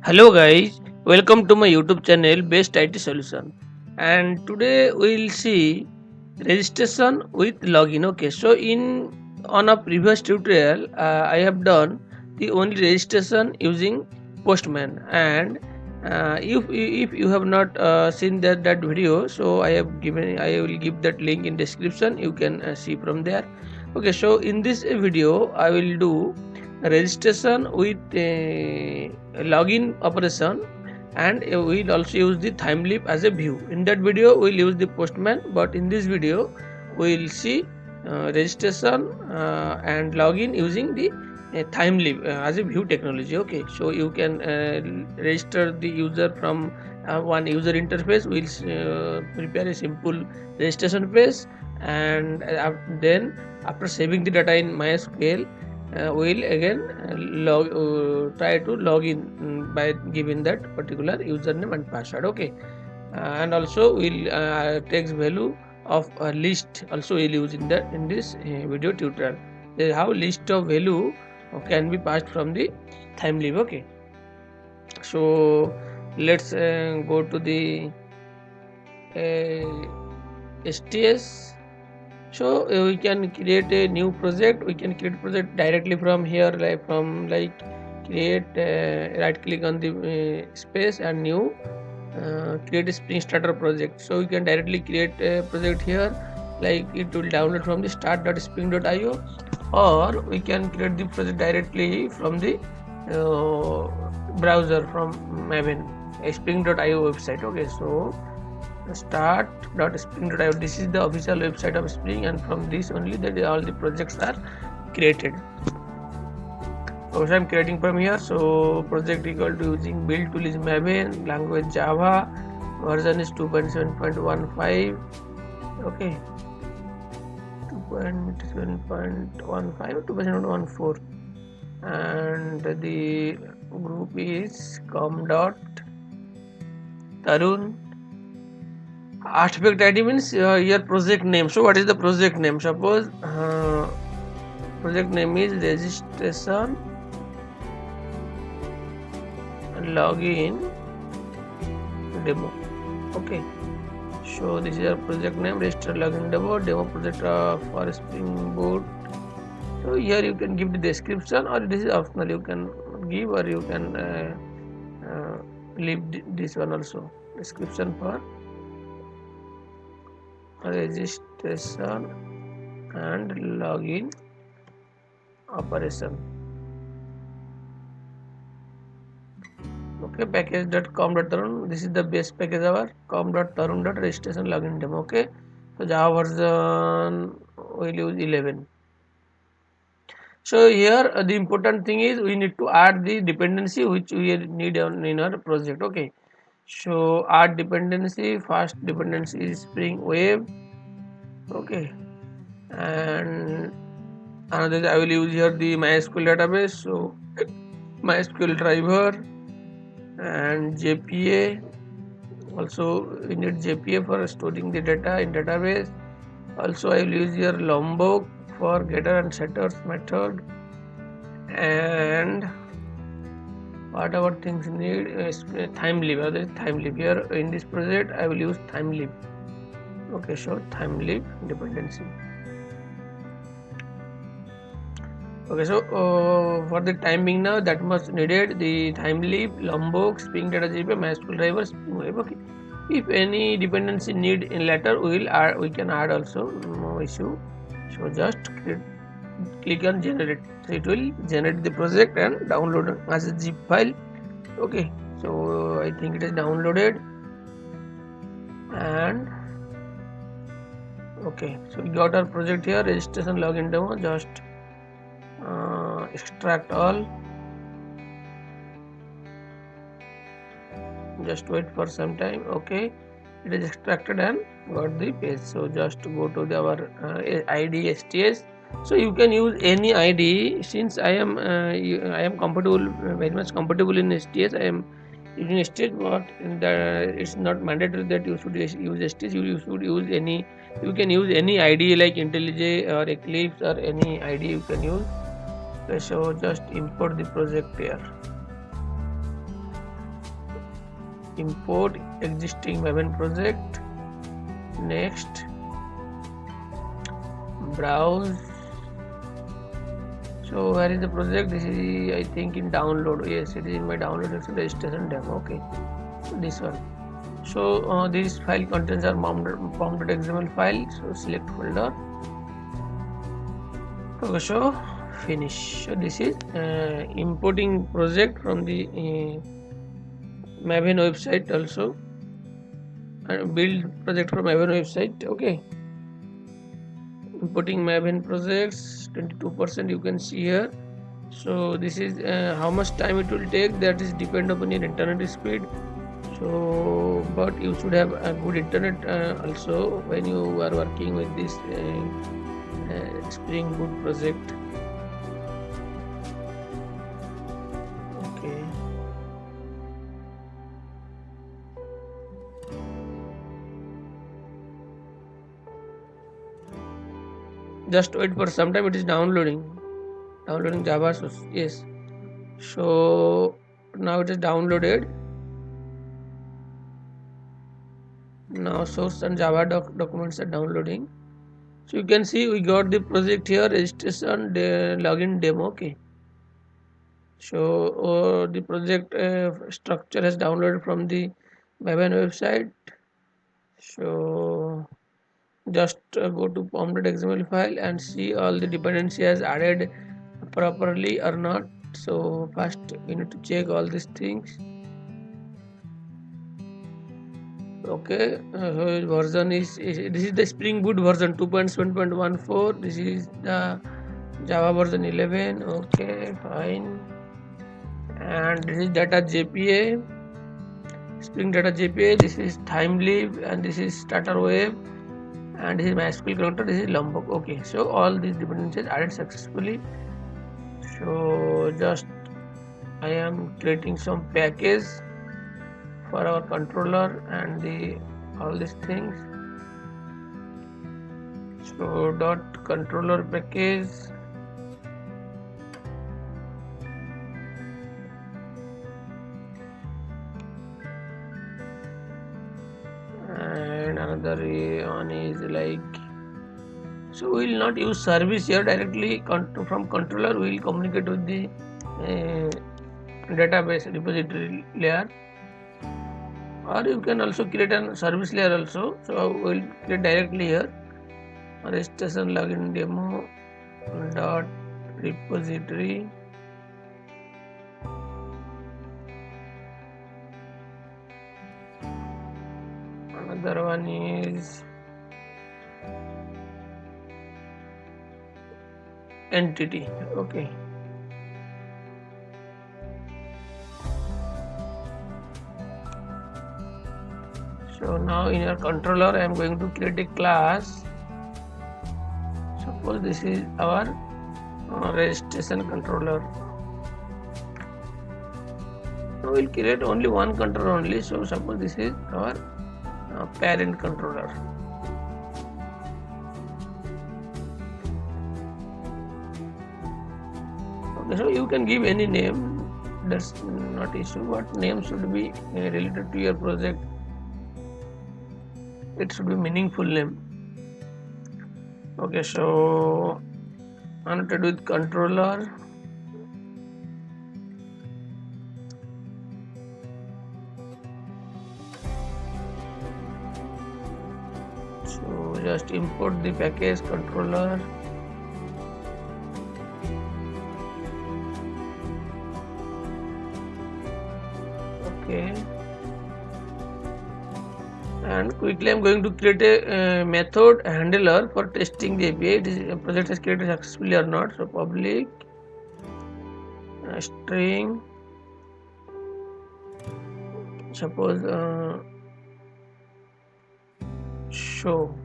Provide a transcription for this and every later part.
Hello guys, welcome to my YouTube channel Best IT Solution. And today we'll see registration with login. Okay, so in on a previous tutorial, I have done the only registration using Postman. And if you have not seen that video, so I will give that link in description. You can see from there. Okay, so in this video, I will do registration with login operation, and we'll also use the thymeleaf as a view. In that video we'll use the postman, but in this video we'll see registration and login using the thymeleaf as a view technology. Okay, so you can register the user from one user interface. We'll prepare a simple registration page, and then after saving the data in MySQL, we'll again try to log in by giving that particular username and password. Okay, and also we'll text value of a list also we'll use in this video tutorial. How list of value can be passed from the thymeleaf. Okay, so let's go to the STS. So we can create a new project. We can create project directly from here, like create, right click on the space and new, create a spring starter project. So we can directly create a project here, like it will download from the start.spring.io, or we can create the project directly from the browser from Maven spring.io website. Okay, so start.spring.io, this is the official website of Spring, and from this only that all the projects are created. So I'm creating from here. So project equal to using build tool is Maven, language Java, version is 2.7.15. okay, 2.7.15 or 2.7.14, and the group is com.tarun. Artifact ID means your project name. So what is the project name? Suppose project name is registration login demo. Okay, so this is your project name, register login demo project for springboot. So here you can give the description, or this is optional, you can give, or you can leave this one also, description for registration and login operation. Okay, package.com.tarun, this is the base package our com.tarun.registration login demo. Okay, so Java version we'll use 11. So here the important thing is we need to add the dependency which we need in our project. Okay, so add dependency. First dependency is Spring Web. Okay, and another I will use here the MySQL database. So MySQL driver and JPA. Also we need JPA for storing the data in database. Also I will use here Lombok for getter and setters method. And whatever things need is thymeleaf. Here in this project I will use thymeleaf. Okay, so thymeleaf dependency. Okay, so for the time being now that much needed: the thymeleaf, Lombok, Spring Data JPA, MySQL driver, Spring Web. Okay, if any dependency need in later we can add also, no issue. So just click on generate, so it will generate the project and download as a zip file. Okay, so I think it is downloaded, and okay, so we got our project here, registration login demo. Just extract all, just wait for some time. Okay, it is extracted and got the page. So just go to our IDE STS. So you can use any IDE. Since I am comfortable, very much comfortable in STS, I am using STS, but it's not mandatory that you should use STS. You should use any. You can use any IDE like IntelliJ or Eclipse or any IDE you can use. Okay, so just import the project here. import existing Maven project. Next, browse. So where is the project? This is, I think, in download. Yes, it is in my download registration demo. Okay, so this one. So this file contains our pom.xml file. So select folder. Okay, so finish. So this is importing project from the Maven website also, and build project from Maven website. Okay, importing Maven projects 22%. You can see here. So this is how much time it will take. That is depend upon your internet speed. So, but you should have a good internet also when you are working with this Spring Boot project. Okay. Just wait for some time. It is downloading Java. So yes. So now it is downloaded. Now source and Java documents are downloading. So you can see we got the project here, registration login demo. Okay. So the project structure has downloaded from the Maven website. So just go to pom.xml file and see all the dependency has added properly or not. So first we need to check all these things. Okay, so version is this is the Spring Boot version 2.7.14. This is the Java version 11. Okay, fine. And this is data JPA, Spring data JPA. This is thymeleaf, and this is starter web, and this is MySQL connector. This is Lombok. Okay, so all these dependencies added successfully. So just I am creating some package for our controller and the all these things. So dot controller package, and another one is like, so we will not use service here directly from controller. We will communicate with the database repository layer, or you can also create a service layer also. So we will create directly here registration login demo dot repository. Another one is entity. Okay, so now in your controller I am going to create a class. Suppose this is our registration controller. So we'll create only one controller only. So suppose this is our parent controller. Okay, so you can give any name, that's not issue, but name should be related to your project. It should be meaningful name. Okay, so annotated with controller. So just import the package controller. Okay, and quickly I'm going to create a method handler for testing the API. This project has created successfully or not. So public string, suppose show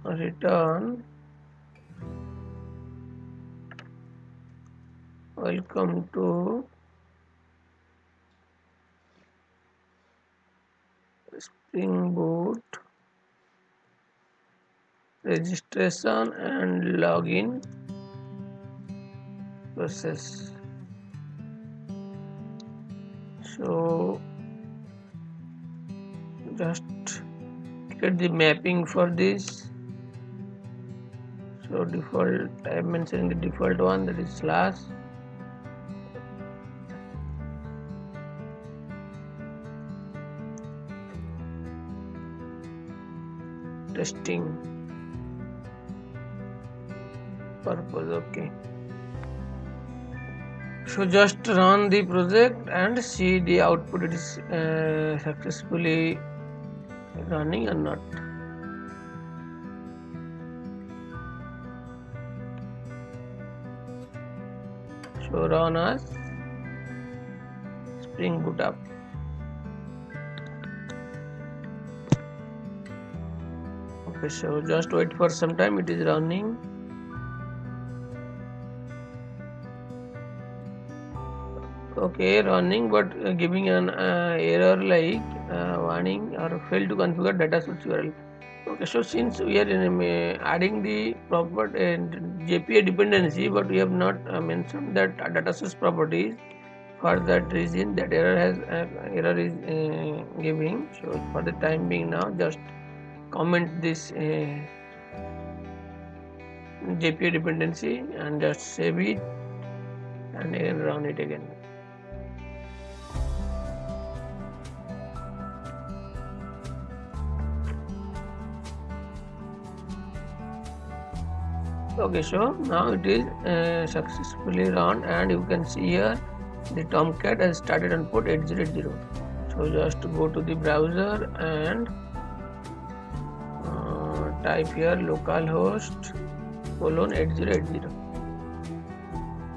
return welcome to Spring Boot registration and login process. So just get the mapping for this. So default, I am mentioning the default one, that is slash. Testing purpose. Okay. So just run the project and see the output, it is successfully running or not. So run as spring boot up. Okay, so just wait for some time, it is running. Okay, running, but giving an error like warning or failed to configure data source URL. Okay, so since we are adding the proper JPA dependency, but we have not mentioned that data source properties. For that reason, that error is giving. So for the time being now, just comment this JPA dependency and just save it and again run it again. Okay, so now it is successfully run, and you can see here the Tomcat has started on port 8080. So just go to the browser and type here localhost :8080.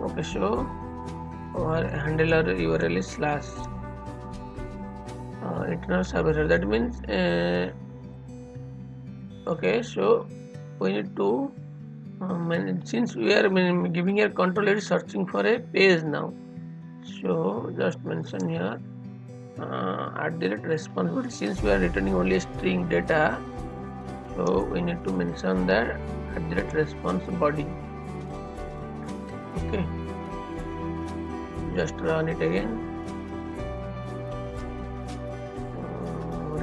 Okay, so our handler URL is slash internal server. That means okay, so we need to since we are giving here control, it is searching for a page now. So just mention here @responsibility. Since we are returning only a string data, so we need to mention that @response body. Okay, just run it again,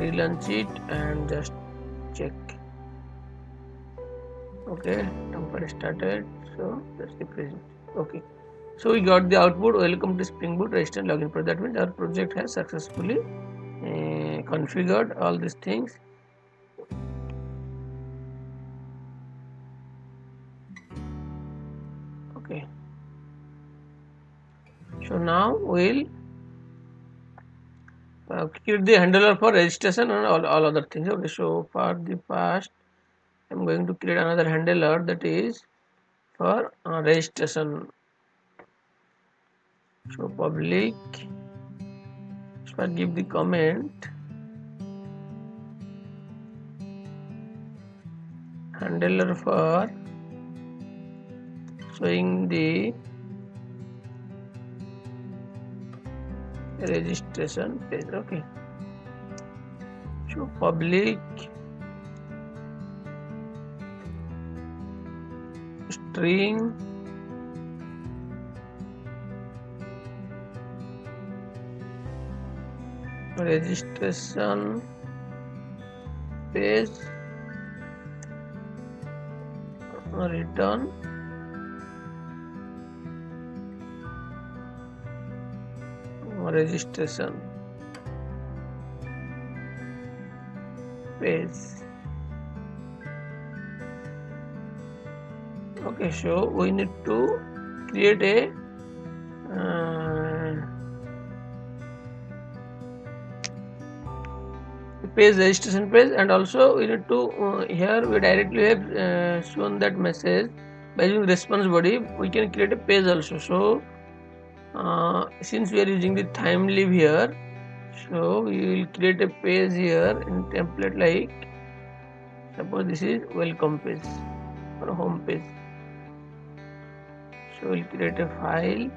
relaunch it and just check. Okay, temper started, so that's the present. Okay, so we got the output, welcome to Spring Boot register login project. That means our project has successfully configured all these things. Okay, so now we'll create the handler for registration and all other things. Okay, so for the first, I'm going to create another handler that is for registration. So public, so I give the comment handler for showing the registration page. Okay, so public string registration page return registration page. Okay, so we need to create a page registration page, and also we need to here we directly have shown that message by using response body. We can create a page also. So since we are using the thymeleaf here, so we will create a page here in template, like suppose this is welcome page or home page. So we'll create a file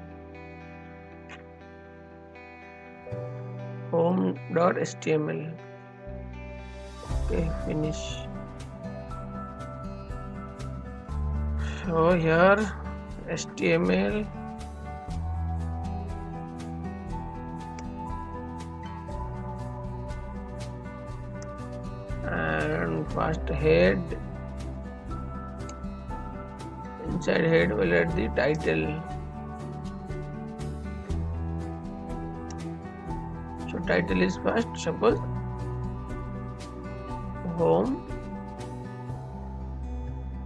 home.html. Okay, finish. So here HTML and first head. Inside head we'll add the title. So title is first, suppose home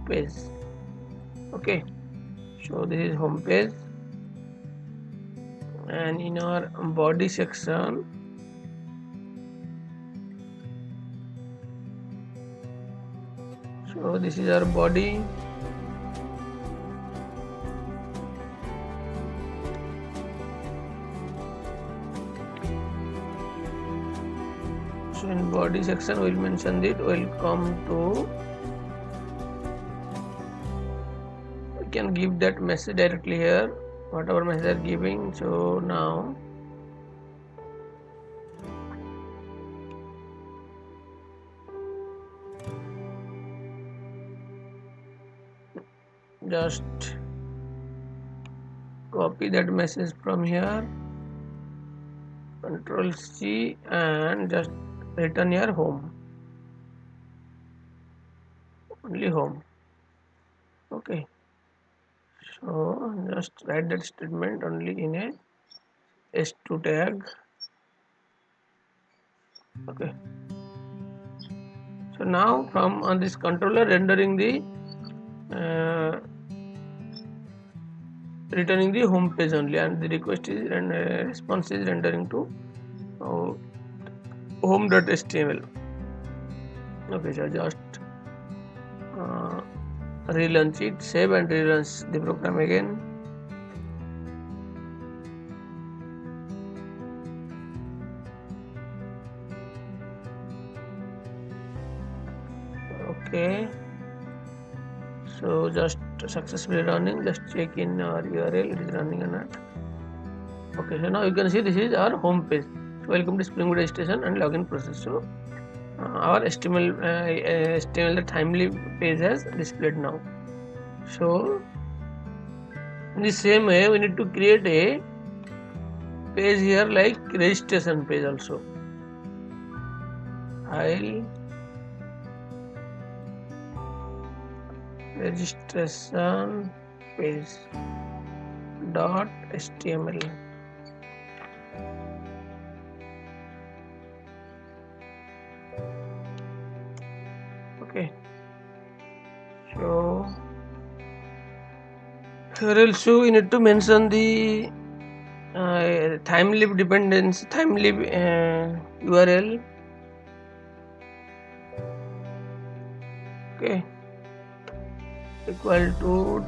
page. Okay, so this is home page, and in our body section so this is our body. So in body section we'll mention it. Welcome to. We can give that message directly here, whatever message they are giving. So now just copy that message from here, Control C, and just return your home, only home. Okay, so just write that statement only in a S2 tag. Okay, so now from on this controller rendering the returning the home page only, and the request is and response is rendering to home.html. Okay, so just relaunch it, save and relaunch the program again. Okay, so just successfully running. Just check in our URL, it is running or not. Okay, so now you can see this is our home page. So welcome to Springboot registration and login process. So our HTML the Thymeleaf page has displayed now. So in the same way we need to create a page here like registration page also. File, registration page .html. Okay, so here also we need to mention the thymeleaf dependency, thymeleaf URL. Okay, equal to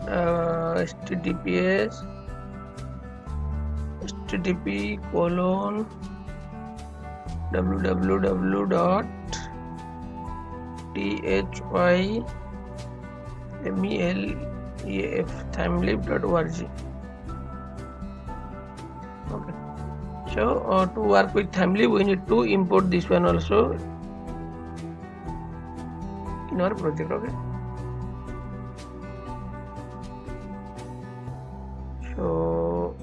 http://thymeleaf.org. Okay, so to work with Thymeleaf we need to import this one also in our project. Okay, so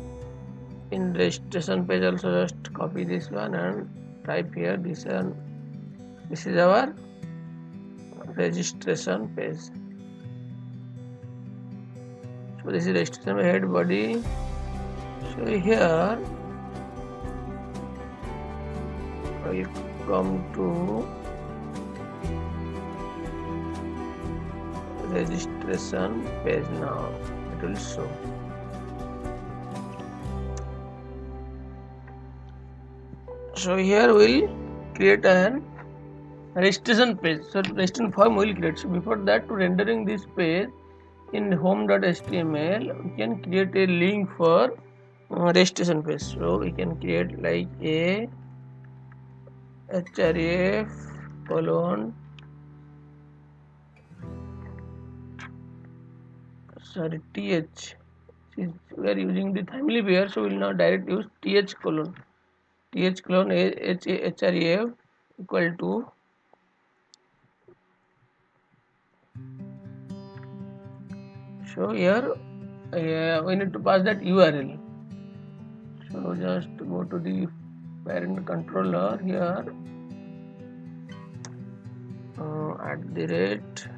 in registration page also just copy this one and type here this one. This is our registration page. So this is registration head, body. So here we come to registration page. Now it will show. So here we'll create an registration page. So registration form will create. So before that, to rendering this page in home.html, we can create a link for registration page. So we can create like a href colon th. We are using the Thymeleaf here, so we will now direct use th colon href equal to so here we need to pass that URL. So just go to the parent controller here, at the rate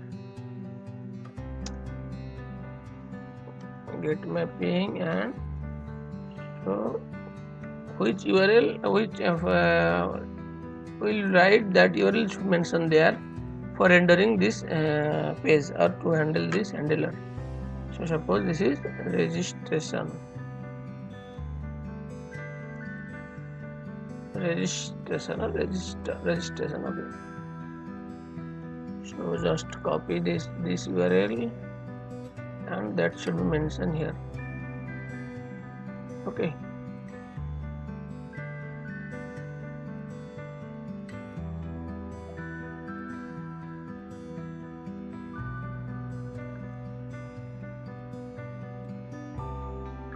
get mapping, and so which URL will write that URL should mention there for rendering this page or to handle this handler. So suppose this is registration. Okay. So just copy this URL and that should be mentioned here. Okay.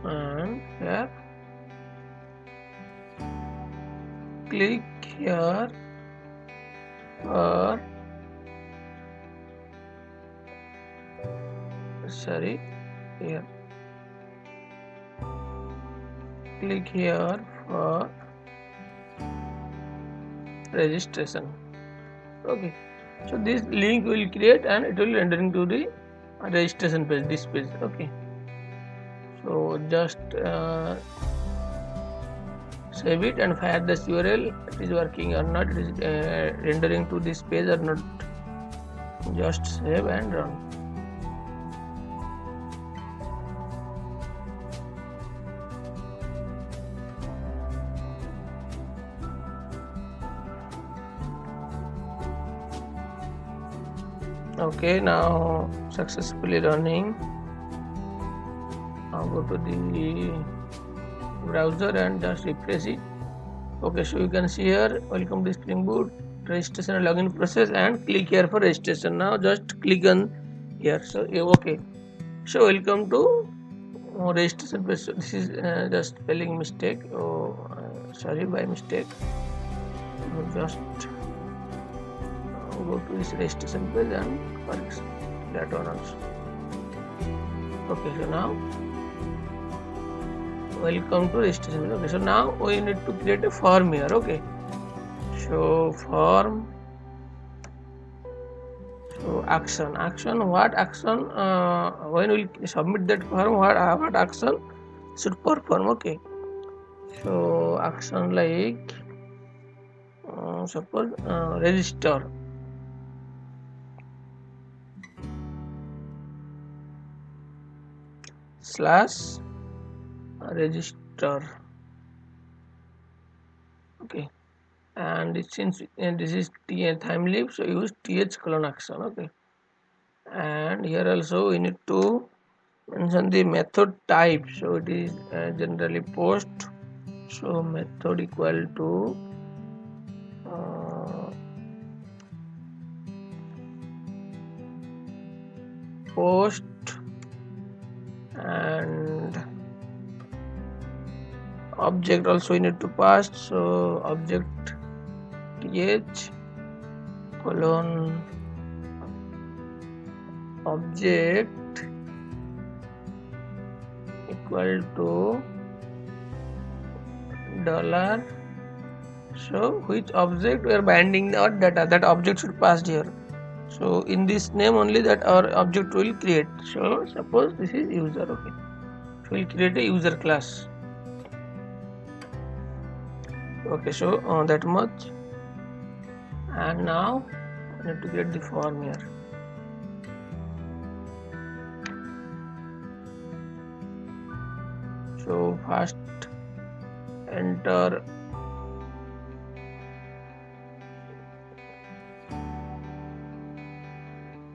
And here click here or here click here for registration. Okay, so this link will create and it will rendering to the registration page, this page. Okay, so just save it and fire this URL. It is working or not, it is rendering to this page or not. Just save and run. Okay, now successfully running. Now go to the browser and just refresh it. Okay, so you can see here, welcome to Spring Boot registration and login process, and click here for registration. Now just click on here. So okay, so welcome to registration page. So this is just spelling mistake. Sorry, by mistake. Just go to this registration page and correct that one also. Okay, so now welcome to registration. Okay, so now we need to create a form here. Okay, so form, so action. What action when we submit that form, what action should perform? Okay, so action like suppose register. /register. Okay, and since this is thymeleaf, so use th : action. Okay, and here also we need to mention the method type. So it is generally post. So method equal to post, and object also we need to pass. So object th : object equal to $. So which object we are binding our data, that object should pass here. So in this name only that our object will create. So suppose this is user. Okay, so we'll create a user class. Okay, so that much. And now we need to create the form here. So first enter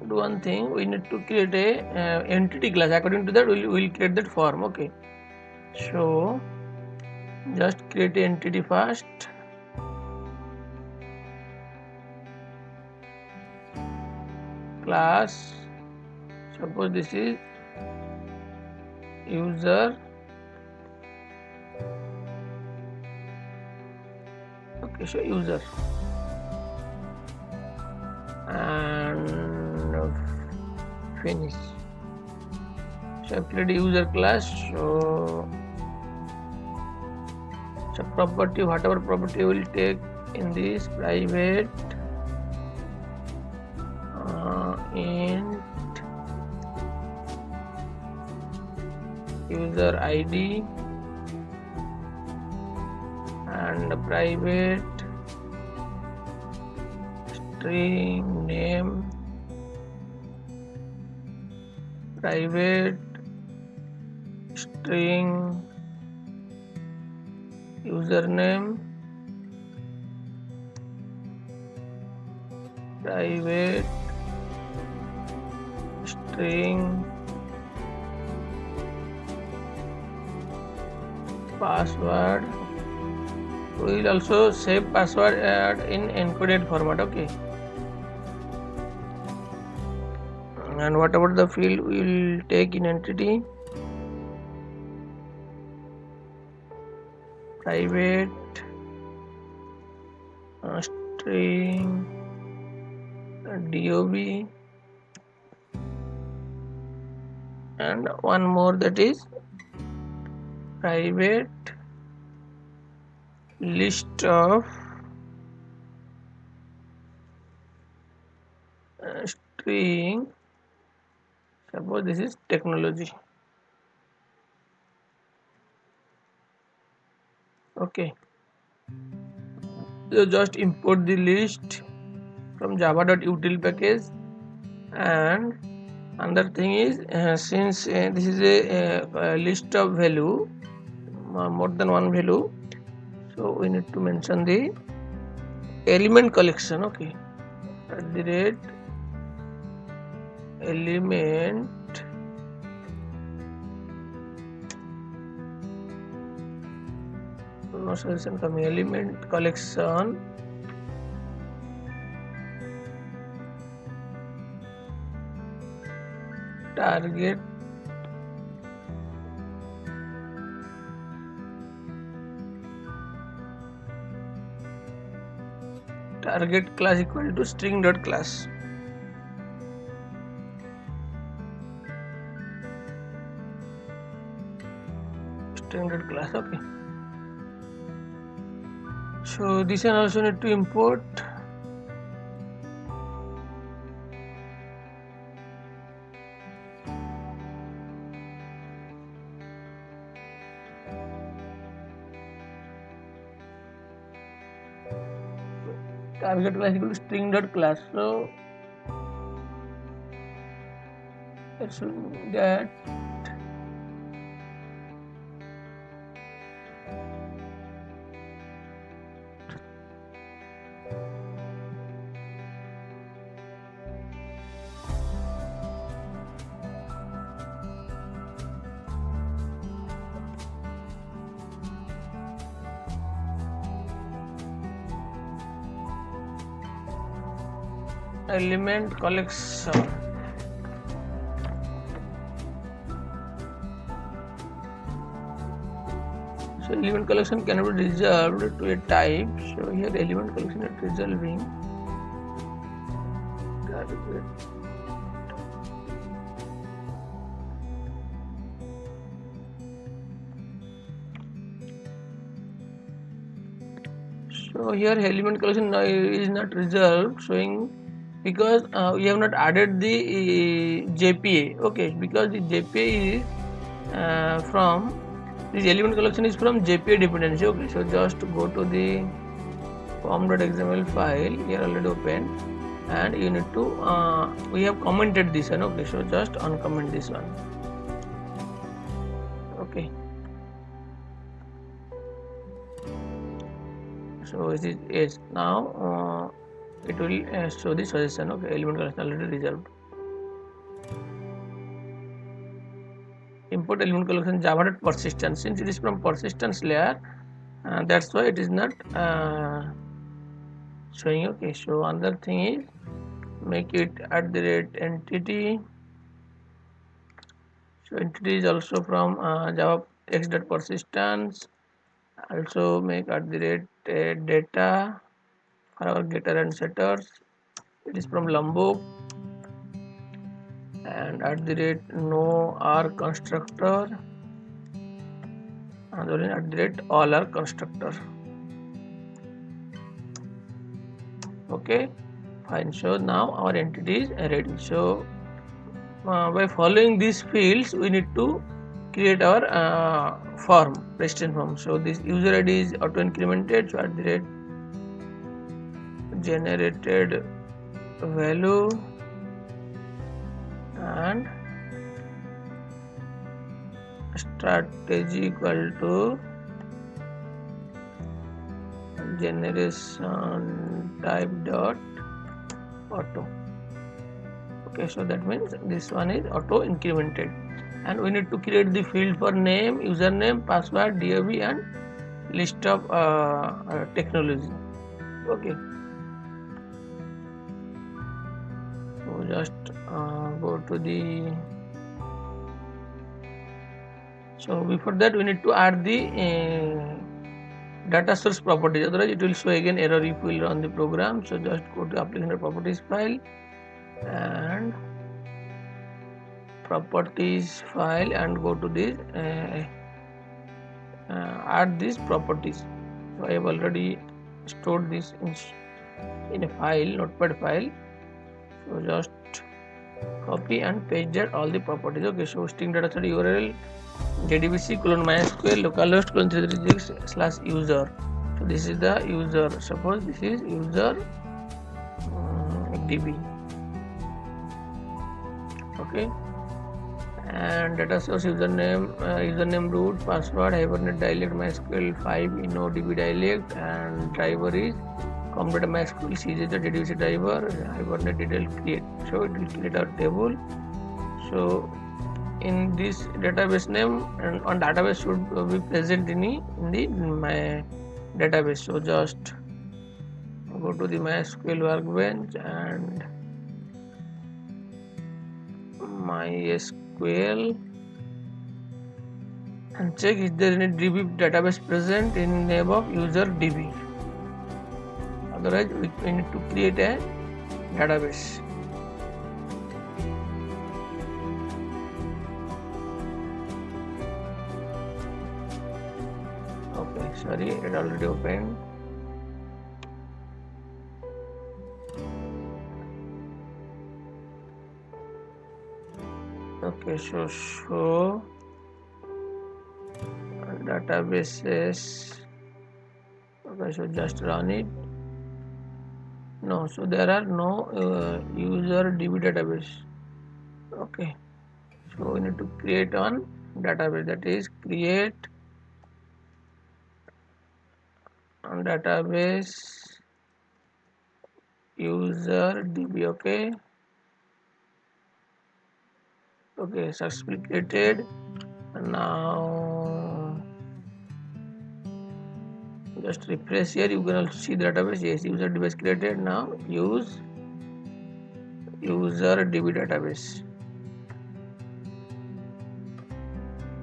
one thing, we need to create a entity class. According to that we'll create that form. Okay, so just create an entity first. Class, suppose this is user. Okay, so user, and finish. So I've created user class. So property, whatever property will take in this private user ID and private string name, private string username, private string password. We will also save password in encoded format. Okay. And what about the field we will take in entity? Private string DOB and one more, that is private list of string. Suppose this is technology. Okay, so just import the list from java.util package. And another thing is, since this is a list of value, more than one value, so we need to mention the element collection. Okay, at the rate element no solution coming, element collection target class equal to string dot class. String dot class. Okay, so this one also need to import. Target class equal to string dot class. So let's get element collection. So element collection can be resolved to a type. So here element collection is resolving. So here element collection is not resolved, showing because we have not added the JPA. Okay, because the JPA is from this element collection is from JPA dependency. Okay, so just go to the form.xml file here already open, and you need to we have commented this one. Okay, so just uncomment this one. Okay, so it is now it will show the suggestion. Okay, element collection already resolved. Import element collection java.persistence. Since it is from persistence layer, that's why it is not showing. Okay, so another thing is make it at the rate entity. So entity is also from java x.persistence. Also make at the rate data for our getter and setters. It is from Lombok. And at the rate no R constructor, and then at the rate all R constructor. Okay, fine. So now our entity is ready. So by following these fields, we need to create our form, resistance form. So this user ID is auto incremented. So at the rate generated value and strategy equal to generation type dot auto. Okay, so that means this one is auto incremented, and we need to create the field for name, username, password, DOB, and list of technology. Okay, so just go to the. So before that, we need to add the data source properties. Otherwise, it will show again error if we will run the program. So just go to application properties file and properties file and go to this add these properties. So I have already stored this in a file, notepad file. So just copy and paste that all the properties. Okay, so string data set URL jdbc colon MySQL localhost colon 336/user. So this is the user. Suppose this is user db. Okay, and data source username root, password hibernate dialect MySQL 5 InnoDB dialect, and driver is com.data MySQL CJ the jdbc driver hibernate detail create. So it will create our table. So in this database name and on database should be present in the my database. So just go to the MySQL workbench and MySQL and check is there any DB database present in name of user DB. Otherwise we need to create a database. Okay, sorry, it already opened. Okay, so show databases. Okay, so just run it. No, so there are no user DB database. Okay, so we need to create one database, that is create on database user DB. Okay, okay, successfully created. Now just refresh here, you can also see the database. Yes, user DB is created. Now use user DB database.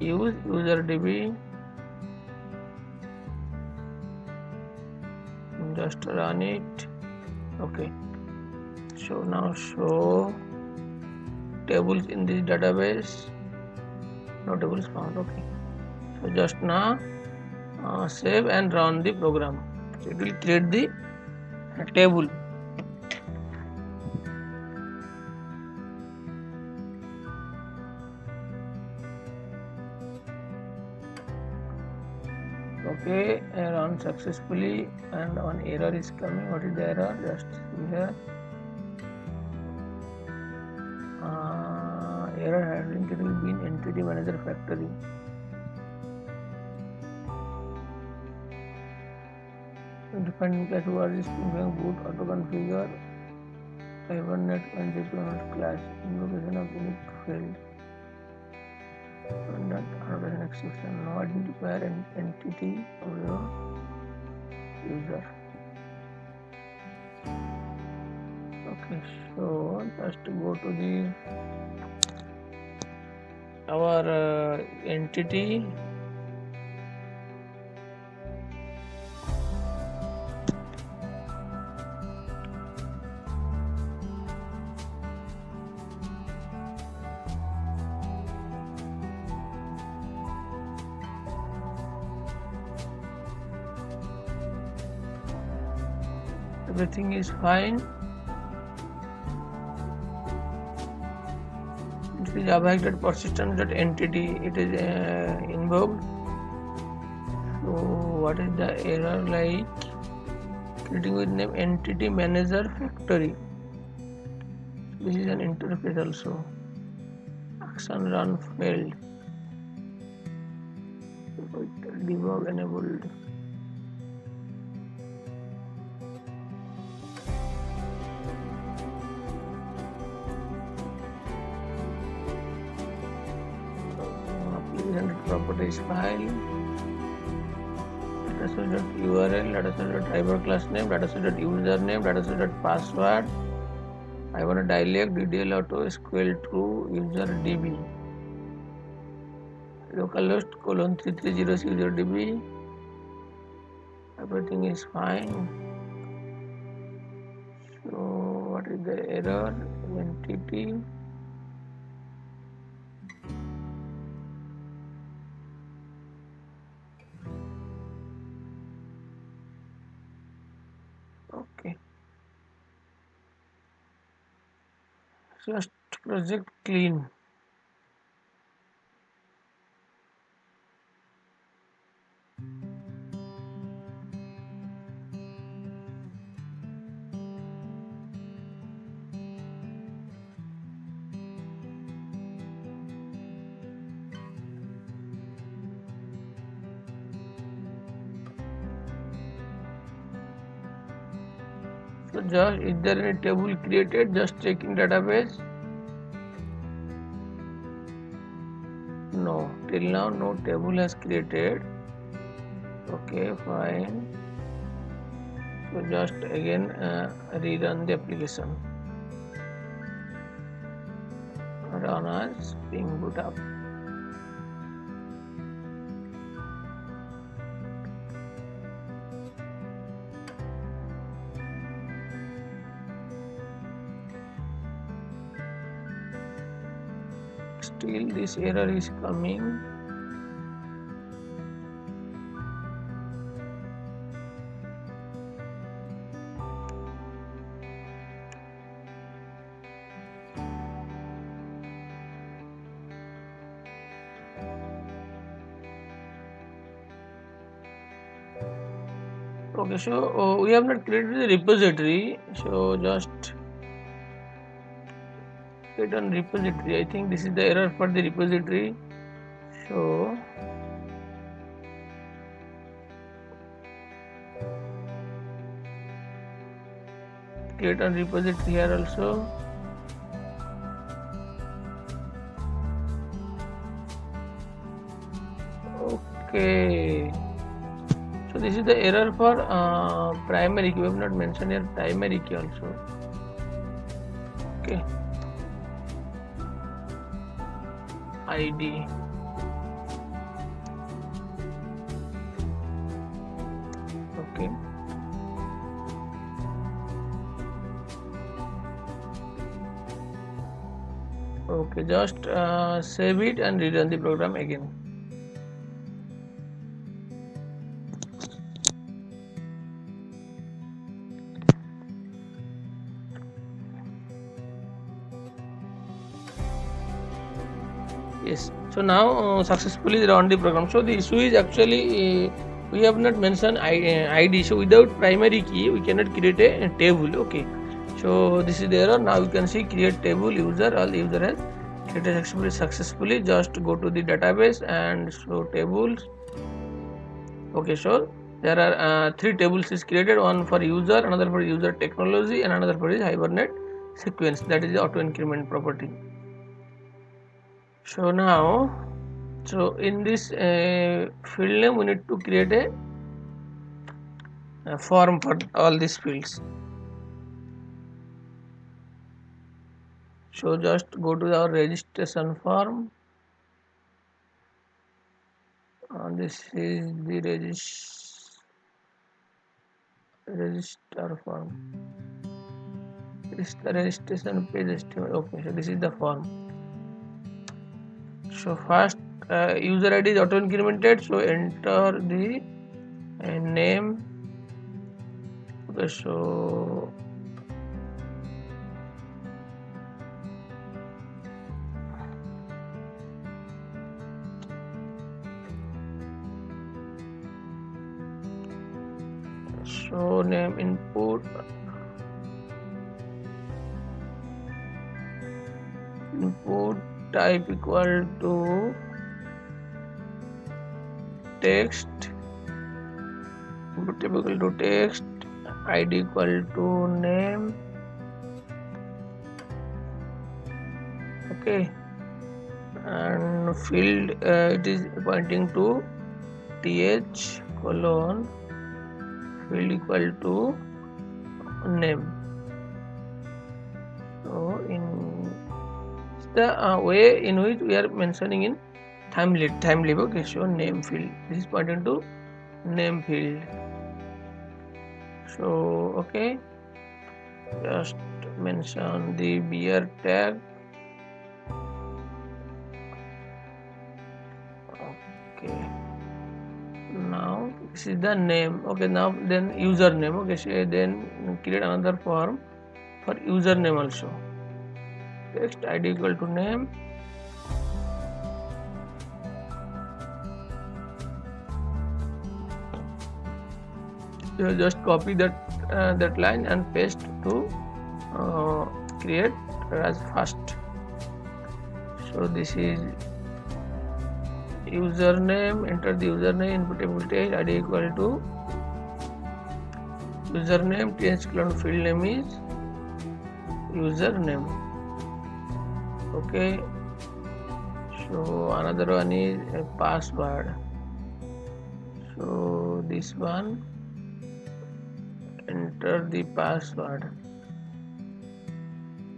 Use user DB. Just run it. Okay, so now show tables in this database. No tables found. Okay, so just now save and run the program. So it will create the table. Okay, run successfully, and one error is coming. What is the error? Just see here. Error handling can be in entity manager factory. Defining class word is boot auto configure hibernate and JP class invocation of unique field. And that annotation exception, no identifier and entity of your user. Okay, so just go to the our entity. Everything is fine. It is java.persistence.entity, it is invoked. So what is the error? Like creating with name entity manager factory. This is an interface also. Action run failed. With debug enabled. Application properties file. Dataset.url, dataset.driver class name, dataset.username, dataset.password. I want a dialect DDL auto SQL true user DB. Localhost colon 33060 DB. Everything is fine. So what is the error? Entity. Okay. Just project clean. So just is there any table created? Just checking database. No, till now no table has created. Okay, fine. So just again rerun the application. Run as springboot up. Still this error is coming. Okay, so we have not created the repository, so just create on repository. I think this is the error for the repository. So create on repository here also. Okay. So this is the error for primary key. We have not mentioned here primary key also. Okay. ID. Okay. Okay. Just save it and rerun the program again. Yes, so now successfully run the program. So the issue is actually we have not mentioned ID. So without primary key we cannot create a table. Okay, so this is the error. Now you can see create table user. All the user has created successfully. Just go to the database and show tables. Okay, so there are three tables is created, one for user, another for user technology, and another for his hibernate sequence. That is the auto increment property. So now, so in this field name we need to create a form for all these fields. So just go to our registration form. This is the register form. This is the registration page. Okay, so this is the form. So first user ID is auto incremented. So enter the name. Okay, so show name input type equal to text, input type equal to text, id equal to name. Okay, and field it is pointing to th colon field equal to name. So in the way in which we are mentioning in thymeleaf. Okay, so name field, this is pointing to name field. So okay, just mention the beer tag. Okay, now this is the name. Okay, now then username. Okay, so then create another form for username also. Text id equal to name. You just copy that line and paste to create as first. So this is username. Enter the username. Input table text id equal to username. Th colon field name is username. Okay. So another one is a password. So this one, enter the password.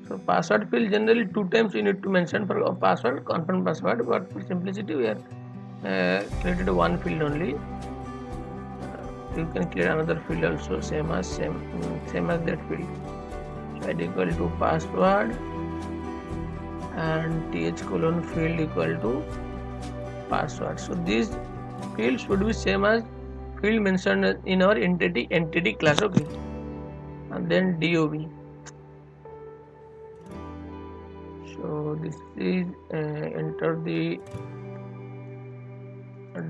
So password field generally 2 times you need to mention for a password, confirm password, but for simplicity we are created one field only. You can create another field also same as that field. So id equal to password and th colon field equal to password. So these fields should be same as field mentioned in our entity class. Okay, and then dob. So this is enter the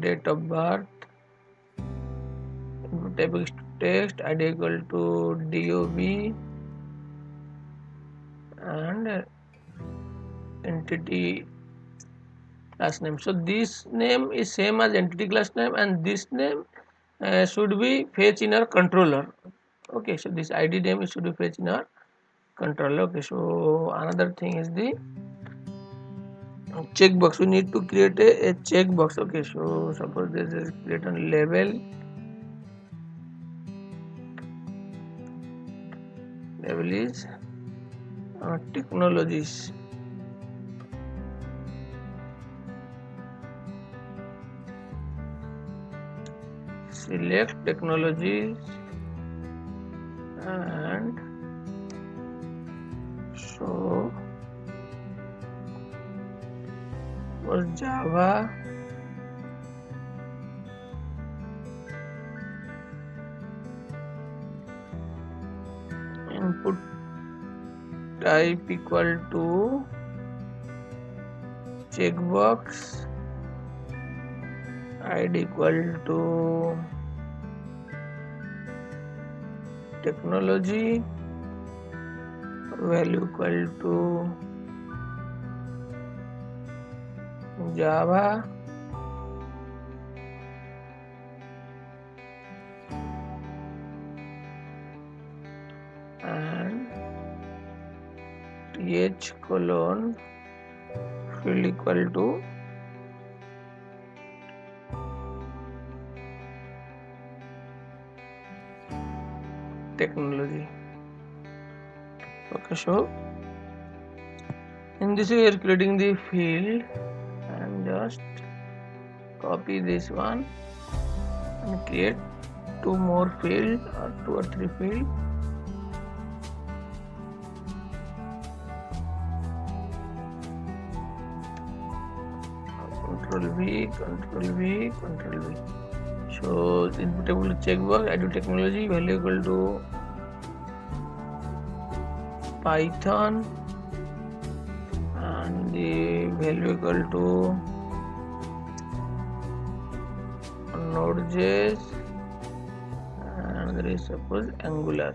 date of birth, input type is text, id equal to dob, and entity class name. So this name is same as entity class name, and this name should be fetched in our controller. Okay, so this id name should be fetched in our controller. Okay, so another thing is the checkbox. We need to create a checkbox. Okay, so suppose this is create a label. Label is technologies. Select technologies and so was Java, input type equal to checkbox, id equal to technology, value equal to Java, and th colon field equal to technology. Okay, so in this way we are creating the field, and just copy this one and create 2 more field or 2 or 3 field. Control V, Control V, Control V. So input table checkbox, id technology, value equal to Python, and the value equal to Node.js, and another is suppose Angular.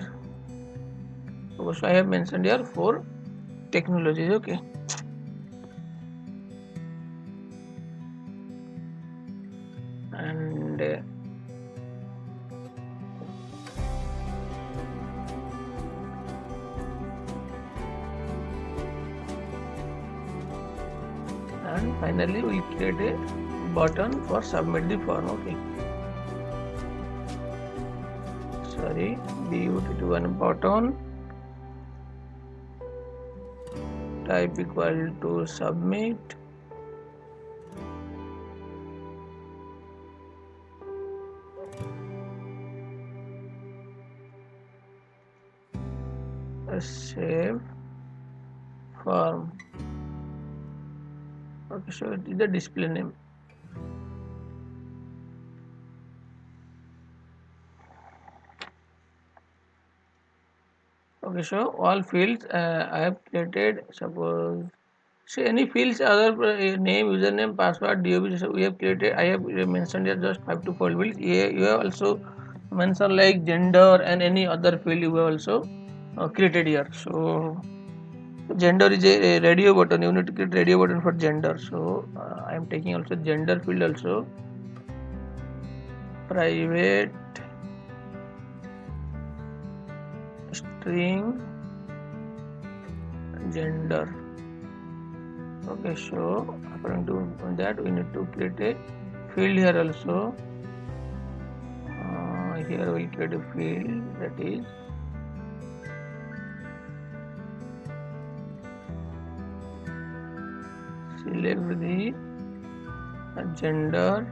So I have mentioned here 4 technologies. Okay. And finally we create a button for submit the form. Okay, sorry, but1 button type equal to submit. Save form. Okay, so it is the display name. Okay, so all fields I have created. Suppose any fields other name, username, password, DOB. So we have created. I have mentioned here just 5 to 4 fields. You have also mentioned like gender and any other field you have also created here. So gender is a radio button. You need to create radio button for gender. So I am taking also gender field also. Private string gender. Okay, so according to that we need to create a field here also. Here we will create a field that is select the gender.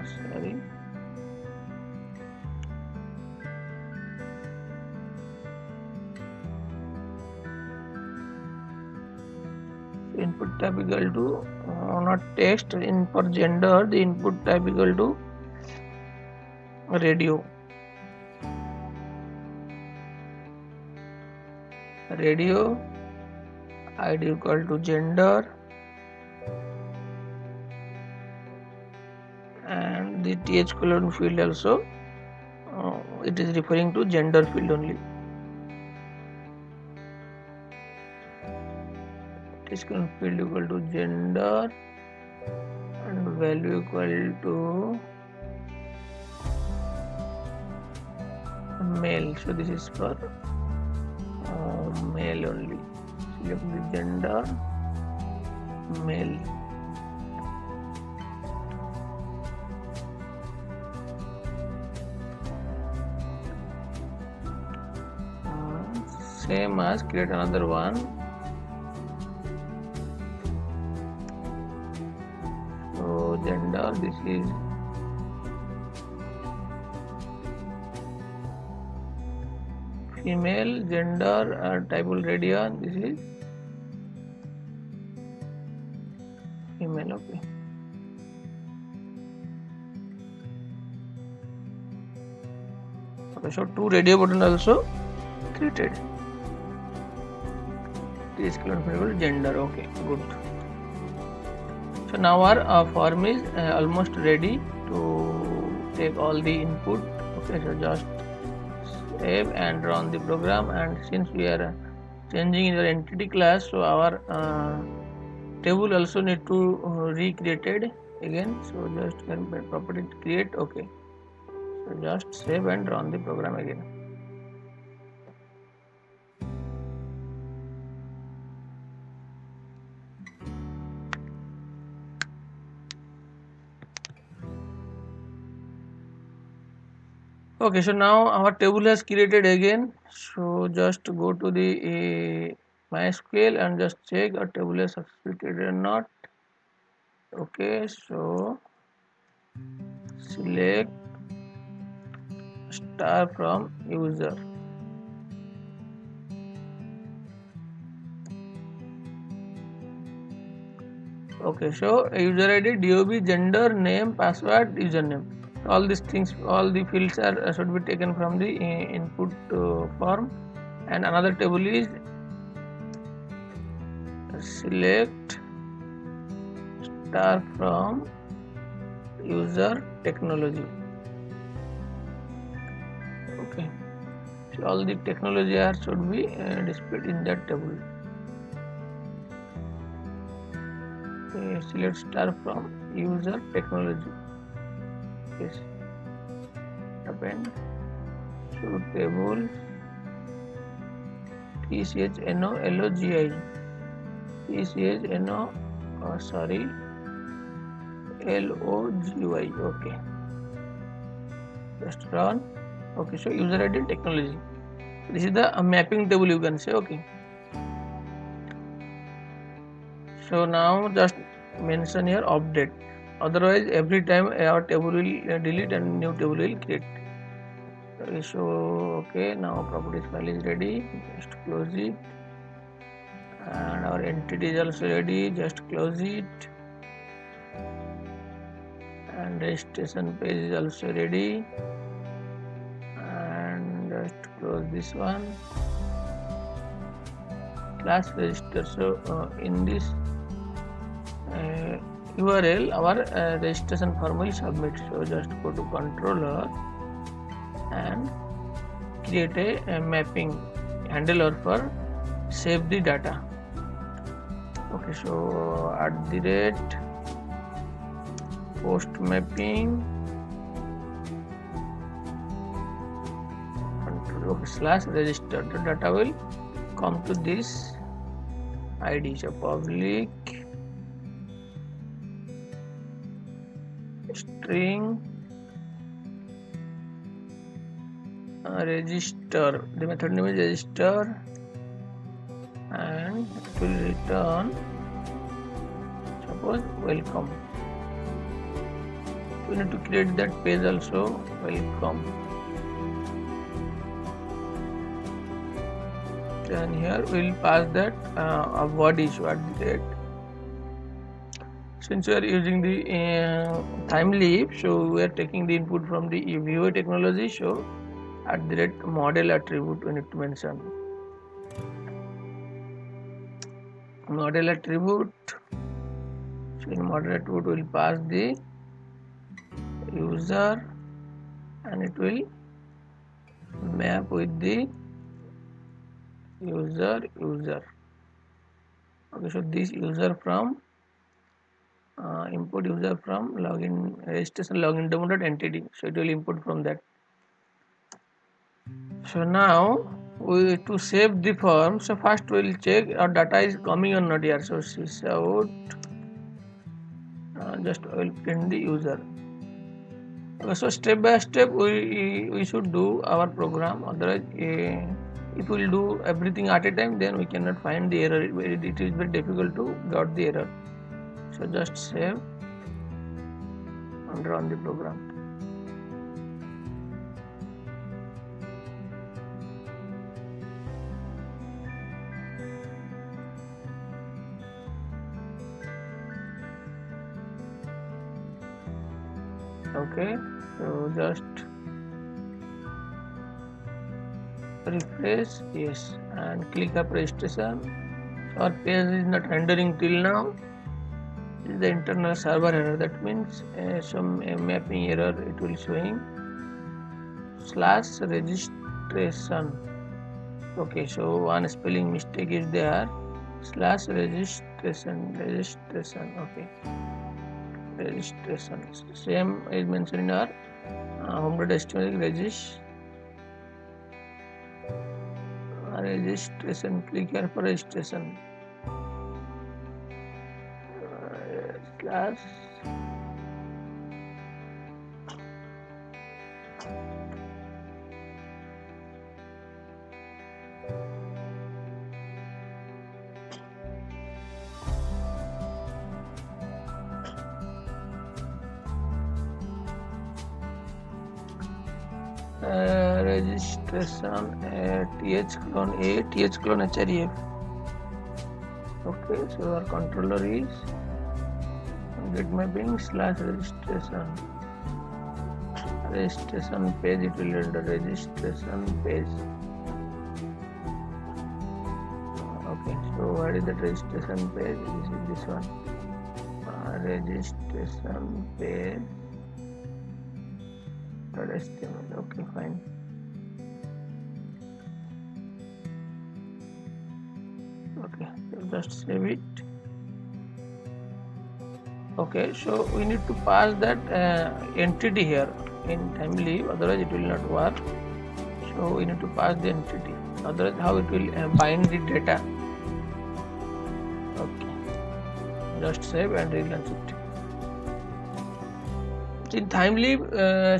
Sorry. Input type equal to not text in for gender, the input type equal to radio. Radio ID equal to gender and the th colon field also it is referring to gender field only. Th colon field equal to gender and value equal to male. So this is for male only. Select the gender male. Same as create another one. So gender, this is female, gender type will radio, this is female. Okay. Okay, so 2 radio button also created. This variable gender. Okay, good. So now our form is almost ready to take all the input. Okay, so just save and run the program. And since we are changing in our entity class, so our table also need to recreated again. So just property create. Okay, so just save and run the program again. Okay, so now our table has created again. So just go to the MySQL and just check our table has successfully created or not. Okay, so select star from user. Okay, so user ID, DOB, gender, name, password, username. All these things, all the fields are should be taken from the input form. And another table is select star from user technology. Okay, so all the technology are should be displayed in that table. Okay, select star from user technology. Yes, append. So table TCHNOLOGI. TCHNO, sorry, LOGY. Okay, just run. Okay, so user ID technology. This is the mapping table, you can say. Okay, so now just mention here update. Otherwise, every time our table will delete and new table will create. So okay, now properties file is ready. Just close it, and our entity is also ready. Just close it, and registration page is also ready. And just close this one. Class register. So in this URL, our registration form will submit. So just go to controller and create a mapping handler for save the data. Okay, so @post mapping / register. The data will come to this ID. So public string register. The method name is register, and it will return suppose welcome. We need to create that page also, welcome. And here we will pass that body issue @. Since we are using the thymeleaf, so we are taking the input from the viewer technology. So @model attribute we need to mention. Model attribute. So in model attribute we will pass the user, and it will map with the user. Okay, so this user from import user from login registration login demo.entity. So it will input from that. So now we to save the form. So first we will check our data is coming or not here. So sysout just will print the user. Okay, so step by step we should do our program. Otherwise, if we will do everything at a time, then we cannot find the error. It is very difficult to get the error. So just save and run the program. Okay, so just refresh, yes, and click up registration. Our page is not rendering till now. This is the internal server error. That means some mapping error it will showing. /registration. Okay, so one spelling mistake is there. /registration. Okay, registration. Same is mentioned in our home.html registration. Click here for registration. Slash registration thclone a thclone href. Okay, so our controller is get mapping /registration page. It will render registration page. Okay, so what is the registration page? This is this one. Registration page. .html. Okay, fine. Okay, so just save it. Okay, so we need to pass that entity here in thymeleaf, otherwise it will not work. So we need to pass the entity, otherwise how it will bind the data. Okay, just save and relaunch it. In thymeleaf,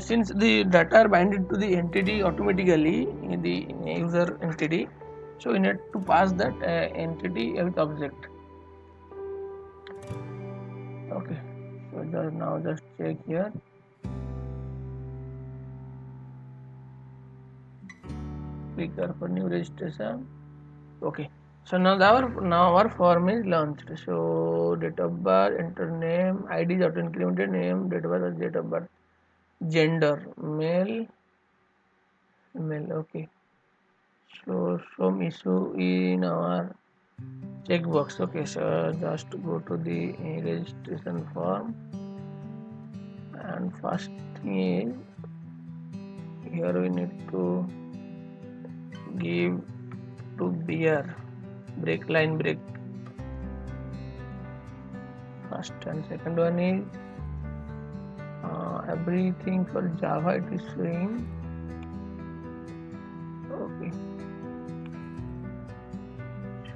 since the data are binded to the entity automatically in the user entity, so we need to pass that entity with object. Okay, so now just check here. Click here for new registration. Okay, so now our form is launched. So date of birth, enter name, ID is auto incremented, name, date of birth, date of birth, gender, male, female. Okay, so some issue in our checkbox. Okay, so just go to the registration form, and first thing is here we need to give to beer break line break. First and second one is everything for Java it is showing. Okay,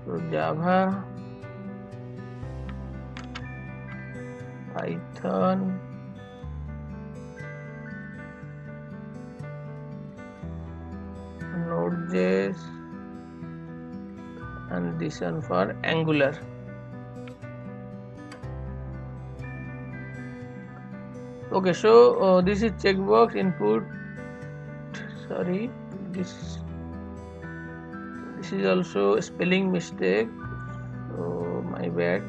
so Java, Python, Node.js, and this one for Angular. Okay, so this is checkbox input. Sorry, this is also a spelling mistake, so my bad.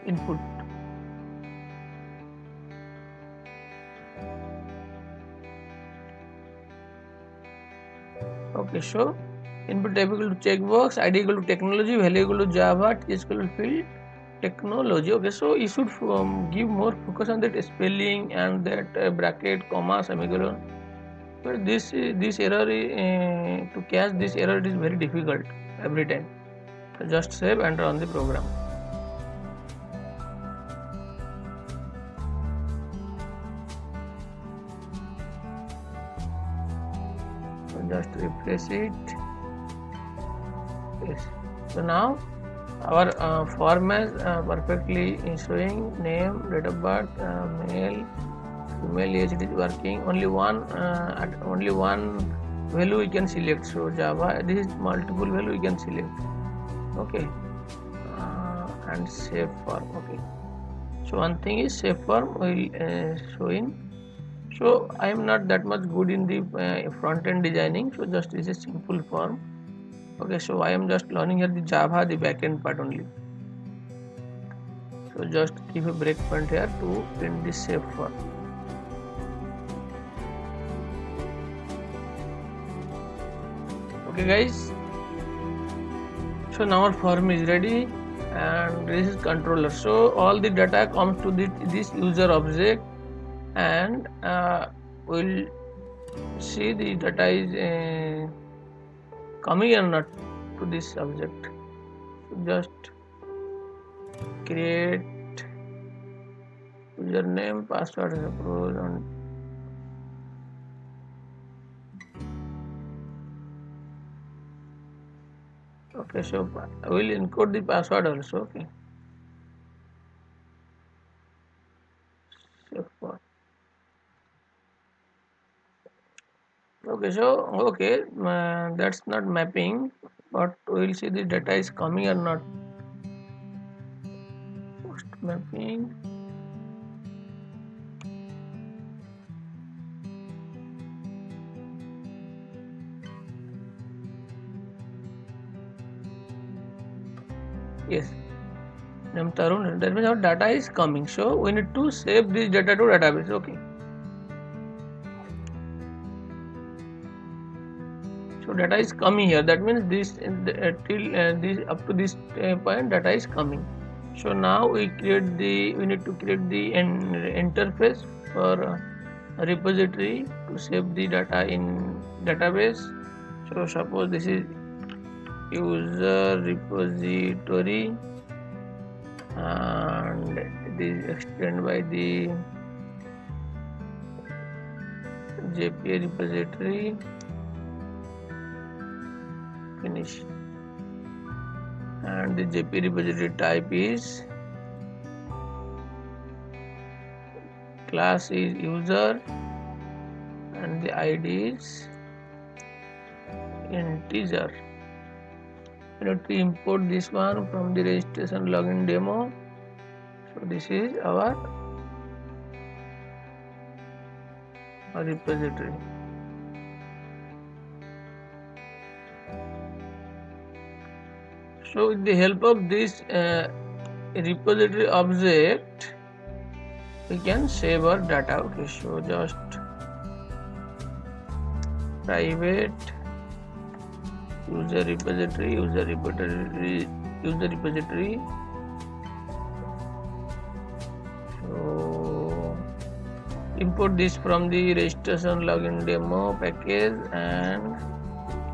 Input. Okay, so input type equal to checkbox, ID equal to technology, value equal to Java, t equal to field technology. Okay, so you should give more focus on that spelling and that bracket, comma, semicolon. But this error to catch this error, it is very difficult every time. So just save and run the program. So just refresh it. Yes. So now our form is perfectly showing name, date of birth, male, female, age it is working. Only one value we can select. So Java, this is multiple value we can select. Okay, and save form. Okay, so one thing is save form will show in. So I am not that much good in the front end designing. So just this is a simple form. Okay, so I am just learning here the Java, the backend part only. So just give a breakpoint here to print this save form. Okay guys, so now our form is ready and this is controller. So all the data comes to this user object, and we'll see the data is coming or not to this object. So just create username, password, suppose, and okay, so I will encode the password also. Okay, save for. Okay, so okay, that's not mapping, but we will see the data is coming or not. Post mapping. Yes, name Tarun. That means our data is coming. So we need to save this data to database. Okay. So data is coming here. That means this till this up to this point data is coming. So now we need to create the interface for a repository to save the data in database. So suppose this is user repository and it is extended by the JPA repository. Finish. And the JP repository type is class is user and the ID is integer. We need to import this one from the registration login demo. So this is our repository. So with the help of this repository object, we can save our data. Okay, so just private user repository. So import this from the registration login demo package and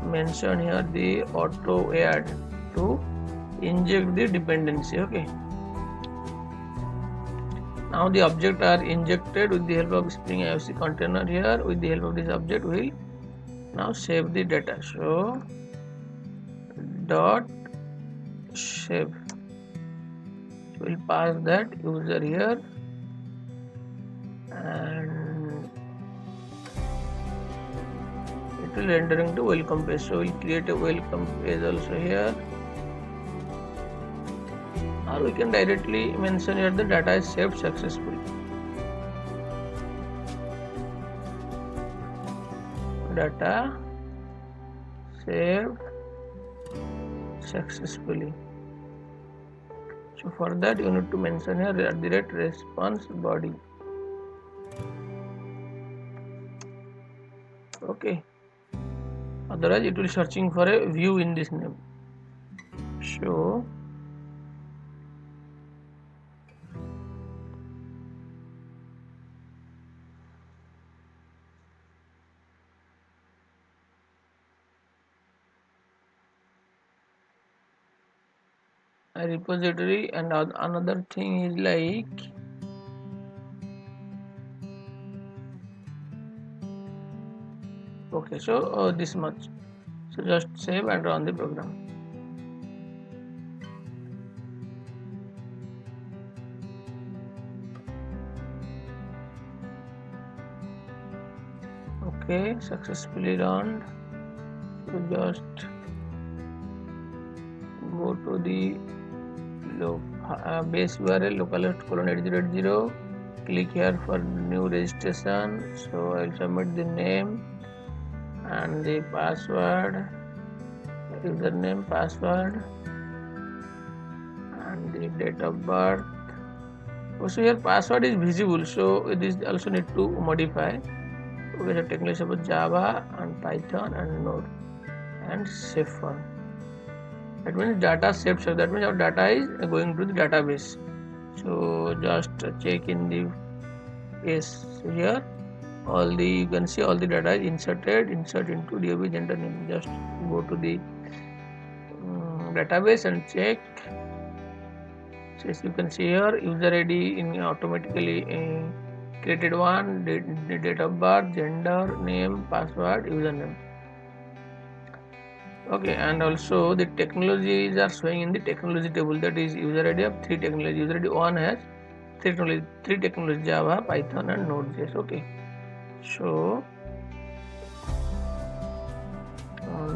mention here the auto add to inject the dependency. Okay, now the object are injected with the help of Spring IOC container here. With the help of this object we will now save the data. So dot save, so we'll pass that user here and it will rendering to welcome page. So we'll create a welcome page also here, or we can directly mention here the data is saved successfully. Data saved successfully. So for that you need to mention here @ response body. Okay, otherwise it will searching for a view in this name. So a repository, and another thing is like okay, so this much. So just save and run the program. Okay, successfully run. So just go to the base URL localhost :8080, click here for new registration. So I'll submit the name and the password, username, password, and the date of birth. Also here password is visible, so it is also need to modify. We have technically about Java and Python and Node and save form. That means data saved. So that means our data is going to the database. So just check in the case here. You can see all the data is insert into DB gender name. Just go to the database and check. So as you can see here, user ID in automatically created one, the date of birth, gender, name, password, username. Okay, and also the technologies are showing in the technology table, that is user ID of 3 technologies. User ID 1 has 3 technologies: Java, Python and Node.js. Okay, so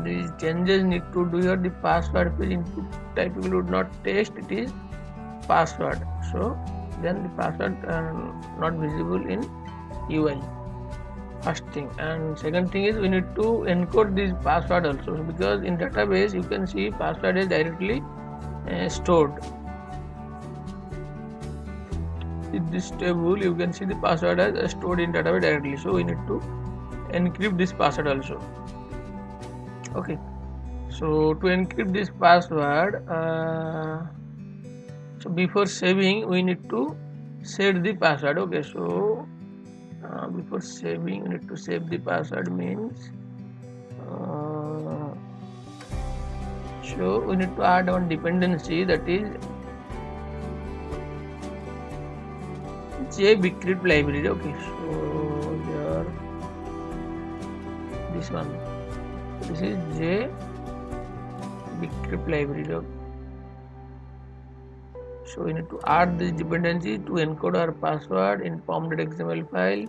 these changes need to do here. The password page input type would not text, it is password. So then the password not visible in UI. First thing, and second thing is we need to encode this password also, because in database you can see password is directly stored. In this table you can see the password is stored in database directly, so we need to encrypt this password also. Okay, so to encrypt this password, So before saving we need to set the password. Okay, so before saving we need to save the password means so we need to add one dependency, that is jbcrypt library. Okay, so here this one, this is jbcrypt library. Okay. So we need to add this dependency to encode our password in pom.xml file.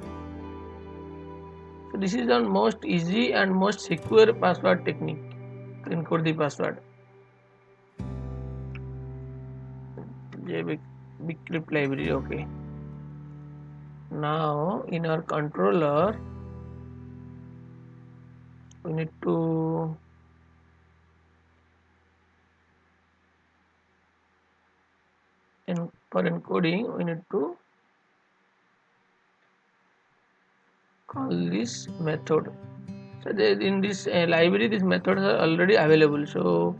So this is the most easy and most secure password technique to encode the password. jbcrypt library. Okay. Now in our controller we need to for encoding we need to call this method. So in this library these methods are already available. So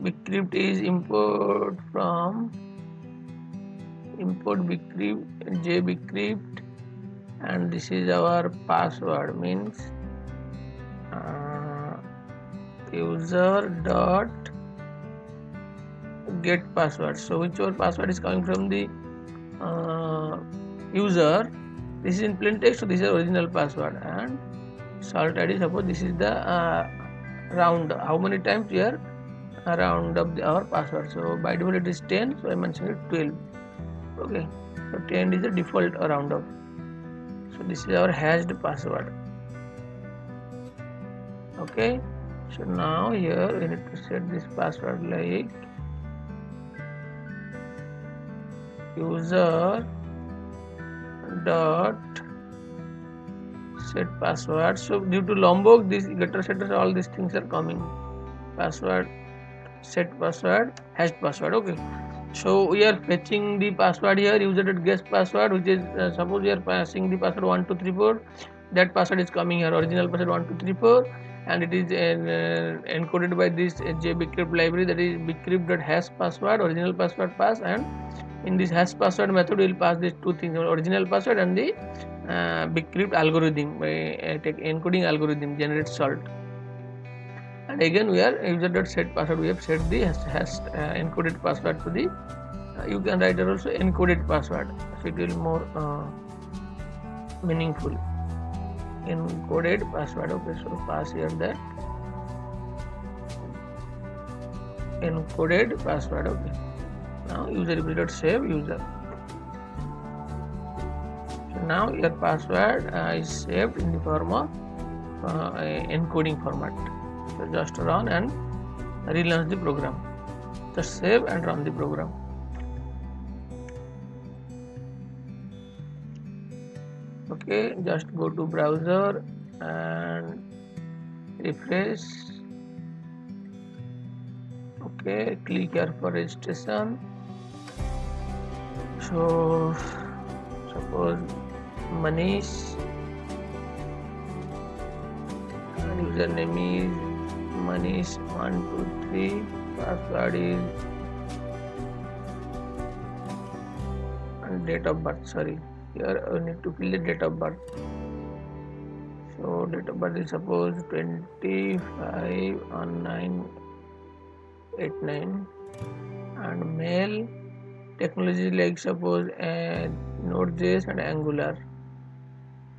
bcrypt is import bcrypt jbcrypt, and this is our password, means user dot get password. So whichever password is coming from the user, this is in plain text, so this is original password, and salt ID, suppose this is the round, how many times we are round up our password. So by default it is 10, so I mentioned it 12. Okay, so 10 is the default round up. So this is our hashed password. Okay, so now here we need to set this password like user dot set password. So due to Lombok, this getter setters, all these things are coming. Password, set password, hashed password. Okay, so we are fetching the password here, user dot guess password, which is suppose we are passing the password 1234. That password is coming here, original password 1234, and it is encoded by this jbcrypt library, that is bcrypt.hash password, original password pass, and in this hash password method we will pass these two things, original password and the bcrypt algorithm, encoding algorithm generates salt. And again we are user.set password, we have set the hash encoded password to the you can write it also encoded password, so it will be more meaningful. Encoded password. Okay, so pass here that encoded password. Okay, now user save user. So now your password is saved in the form of encoding format. So just run and relaunch the program. Just save and run the program. Okay, just go to browser and refresh. Okay, click here for registration. So suppose Manish, username is Manish123, password is and date of birth. Sorry, here I need to fill the date of birth. So date of birth is suppose 25/9/89, and mail technology like suppose Node.js and Angular.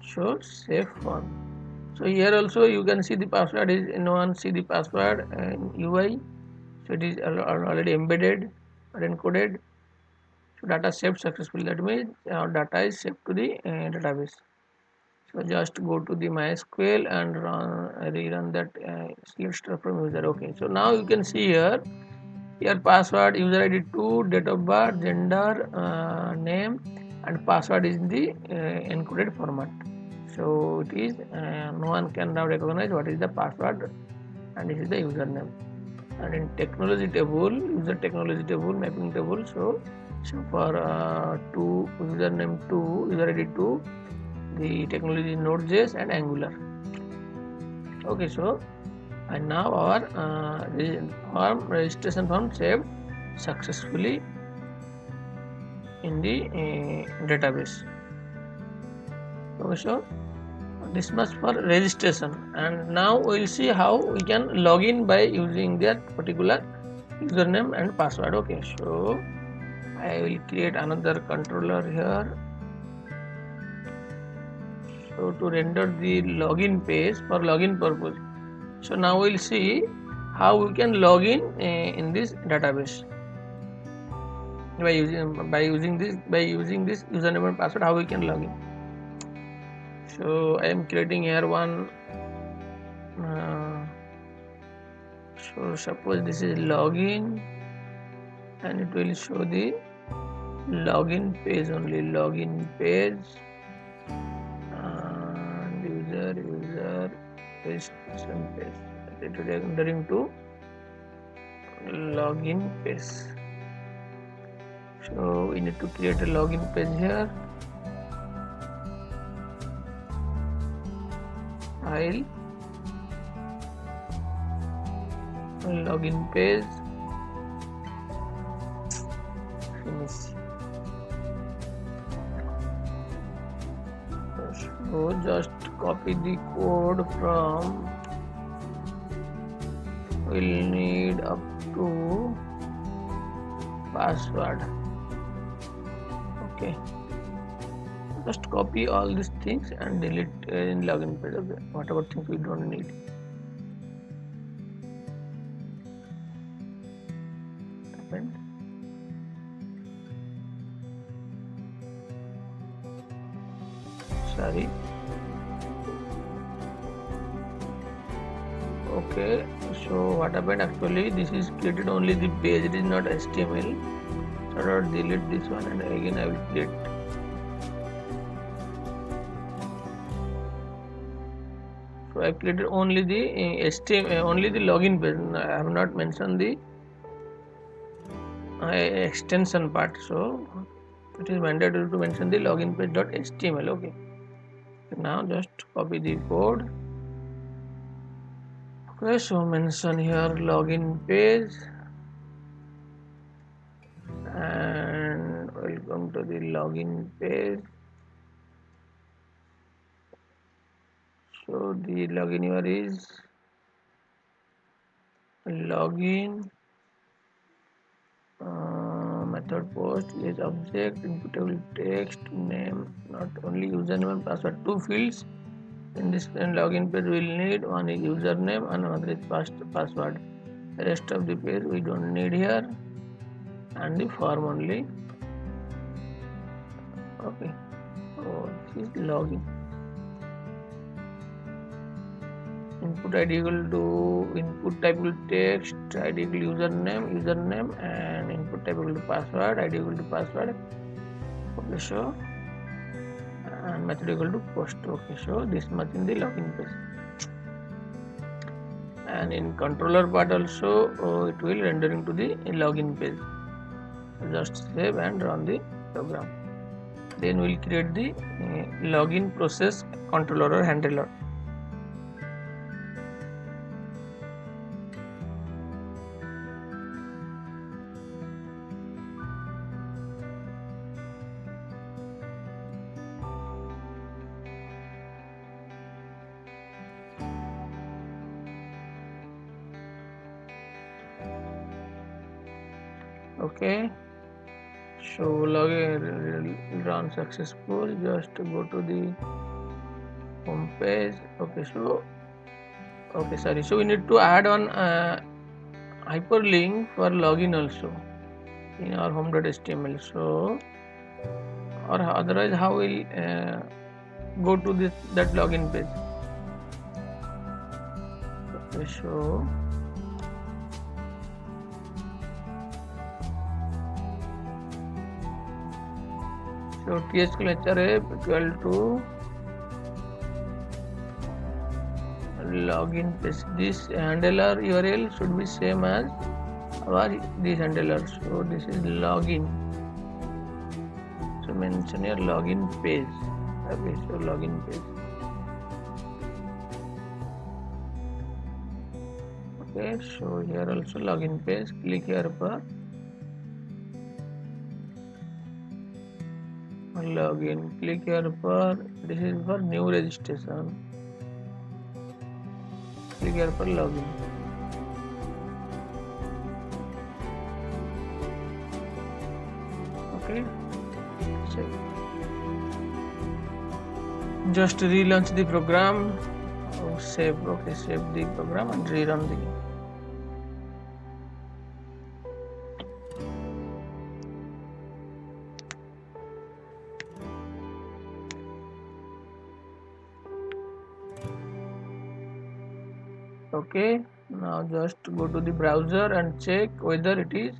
So save form. So here also you can see the password is no one see the password and UI. So it is already embedded or encoded. So data saved successfully. That means our data is saved to the database. So just go to the MySQL and rerun that select stuff from user. Okay. So now you can see here password, user ID 2, date of birth, gender, name, and password is in the encoded format. So it is no one can now recognize what is the password, and this is the username. And in technology table, user technology table, mapping table, so for username 2, user ID 2, the technology is Node.js and Angular. Okay, so and now our registration form saved successfully. in the database. Okay, so this much for registration, and now we'll see how we can log in by using that particular username and password. Okay, so I will create another controller here. So to render the login page for login purpose. So now we'll see how we can log in this database by using this username and password. How we can log in? So I am creating here one. So suppose this is login, and it will show the login page only. Login page and user registration page. It will rendering to login page. So we need to create a login page here. File, login page, finish. So just copy the code from, we'll need up to password. Okay, just copy all these things and delete in login page. Okay, whatever things we don't need. Sorry. Okay, so what happened, actually this is created only the page, it is not HTML. So I'll delete this one and again I will create. So I created only the HTML, only the login page. I have not mentioned the extension part, so it is mandatory to mention the login page.html. Okay, now just copy the code. Okay, so mention here login page and welcome to the login page. So the login here is login, method post is object, inputable text, name, not only username and password. Two fields in this login page we will need. One is username and another is password. The rest of the page we don't need here, and the form only. Okay, so this is login. Input ID equal to input type equal to text, ID equal to username, and input type equal to password, ID equal to password. Okay, so and method equal to post. Okay, so this much in the login page, and in controller part also it will rendering to the login page. Just save and run the program. Then we'll create the login process controller or handler. Okay, so login run successful. Just go to the home page. Okay, so sorry, so we need to add on hyperlink for login also in our home.html. So or otherwise how will go to that login page? Okay, so TSQL href equal to login page. This handler URL should be same as this handler. So this is login. So mention your login page. Okay, so login page. Okay, so here also login page. Click here for login. Click here for, this is for new registration. Click here for login. Okay, save. Just relaunch the program. Oh, save. Okay, save the program and rerun the. Okay, now just go to the browser and check whether it is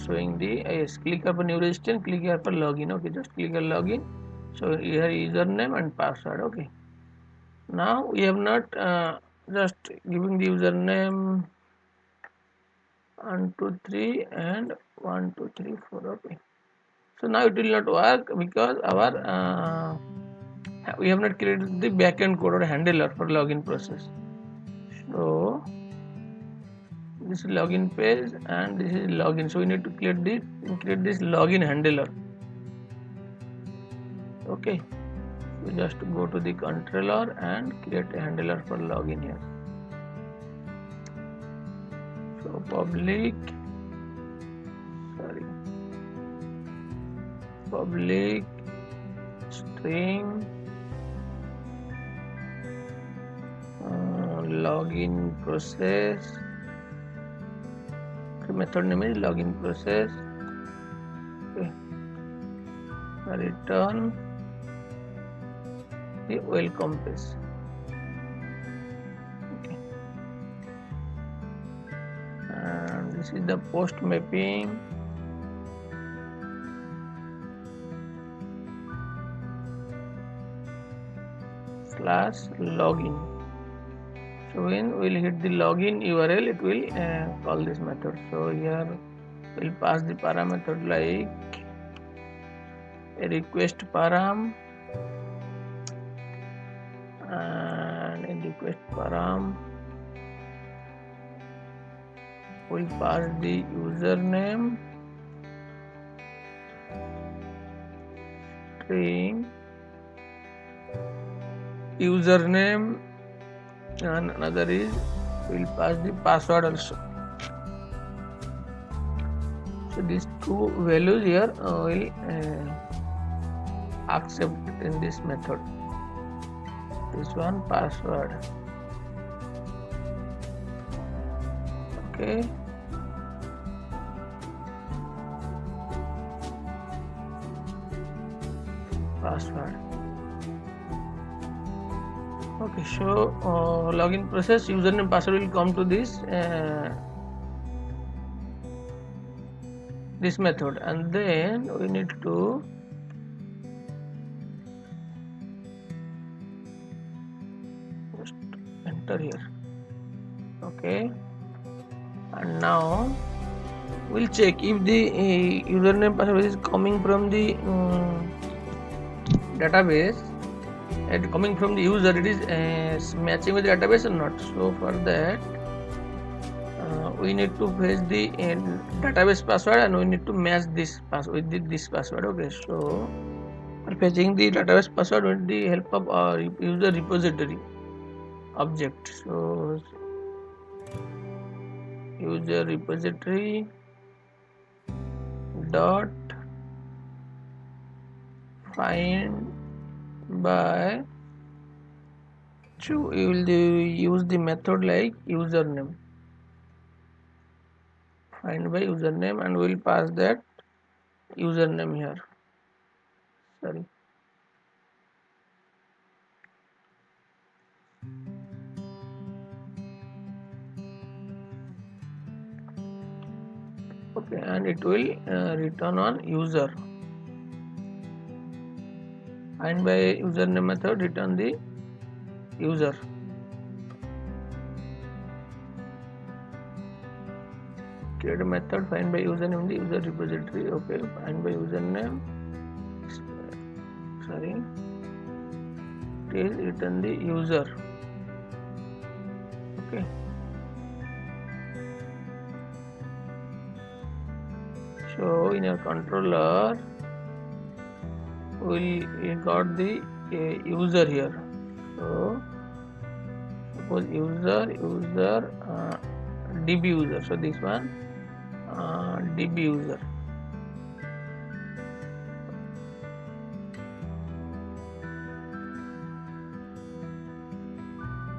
showing the yes. Click here for new registration. Click here for login. Okay, just click here login. So here username and password. Okay. Now we have not just giving the username 1 2 3 and 1 2 3 4. Okay. So now it will not work because our we have not created the backend code or handler for login process. So this is login page and this is login. So we need to create this login handler. Okay. So just go to the controller and create a handler for login here. So public string login process. The method name is login process. Okay. Return the welcome page. Okay. And this is the post mapping. /login. So when we'll hit the login URL, it will call this method. So here we'll pass the parameter like a request param, and in request param we'll pass the username string username, and another is we'll pass the password also. So these two values here will accept in this method. This one password. Okay. Password. Okay, so login process username password will come to this this method, and then we need to just enter here. Okay, and now we'll check if the username password is coming from the database and coming from the user, it is matching with the database or not. So for that we need to fetch the database password and we need to match this password with this password. Okay, so for fetching the database password with the help of our user repository object. So user repository dot find by, so you will use the method like username, find by username, and we will pass that username here. Sorry. Okay, and it will return on user. Find by username method return the user. Create a method find by username in the user repository. Okay, find by username. Sorry. It is return the user. Okay. So in your controller we got the user here. So suppose user db user, so this one db user.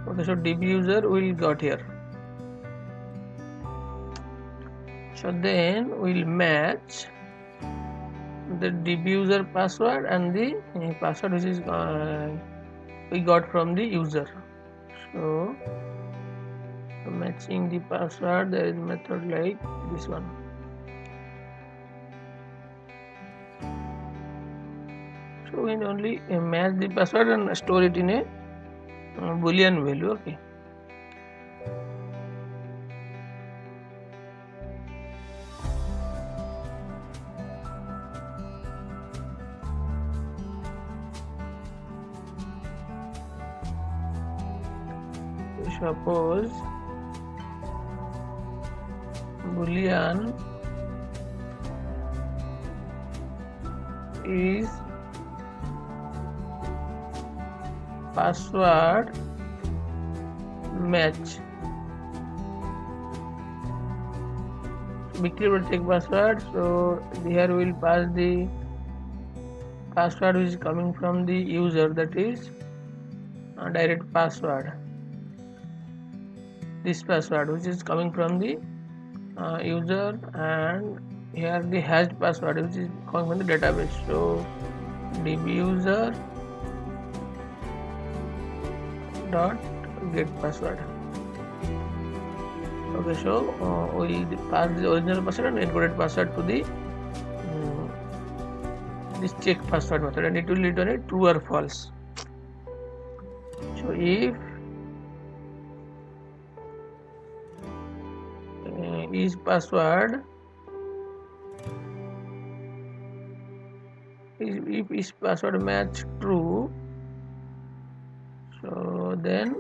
Okay, so db user will got here. So then we'll match the db user password and the password which is we got from the user. So matching the password, there is method like this one. So we only match the password and store it in a boolean value. Okay. Suppose boolean is password match. Be clear will take password. So here we will pass the password which is coming from the user, that is direct password. This password which is coming from the user, and here the hashed password which is coming from the database. So db user dot get password. Okay, so we pass the original password and encoded password to the this check password method, and it will return a true or false. So if is password if is password match true, so then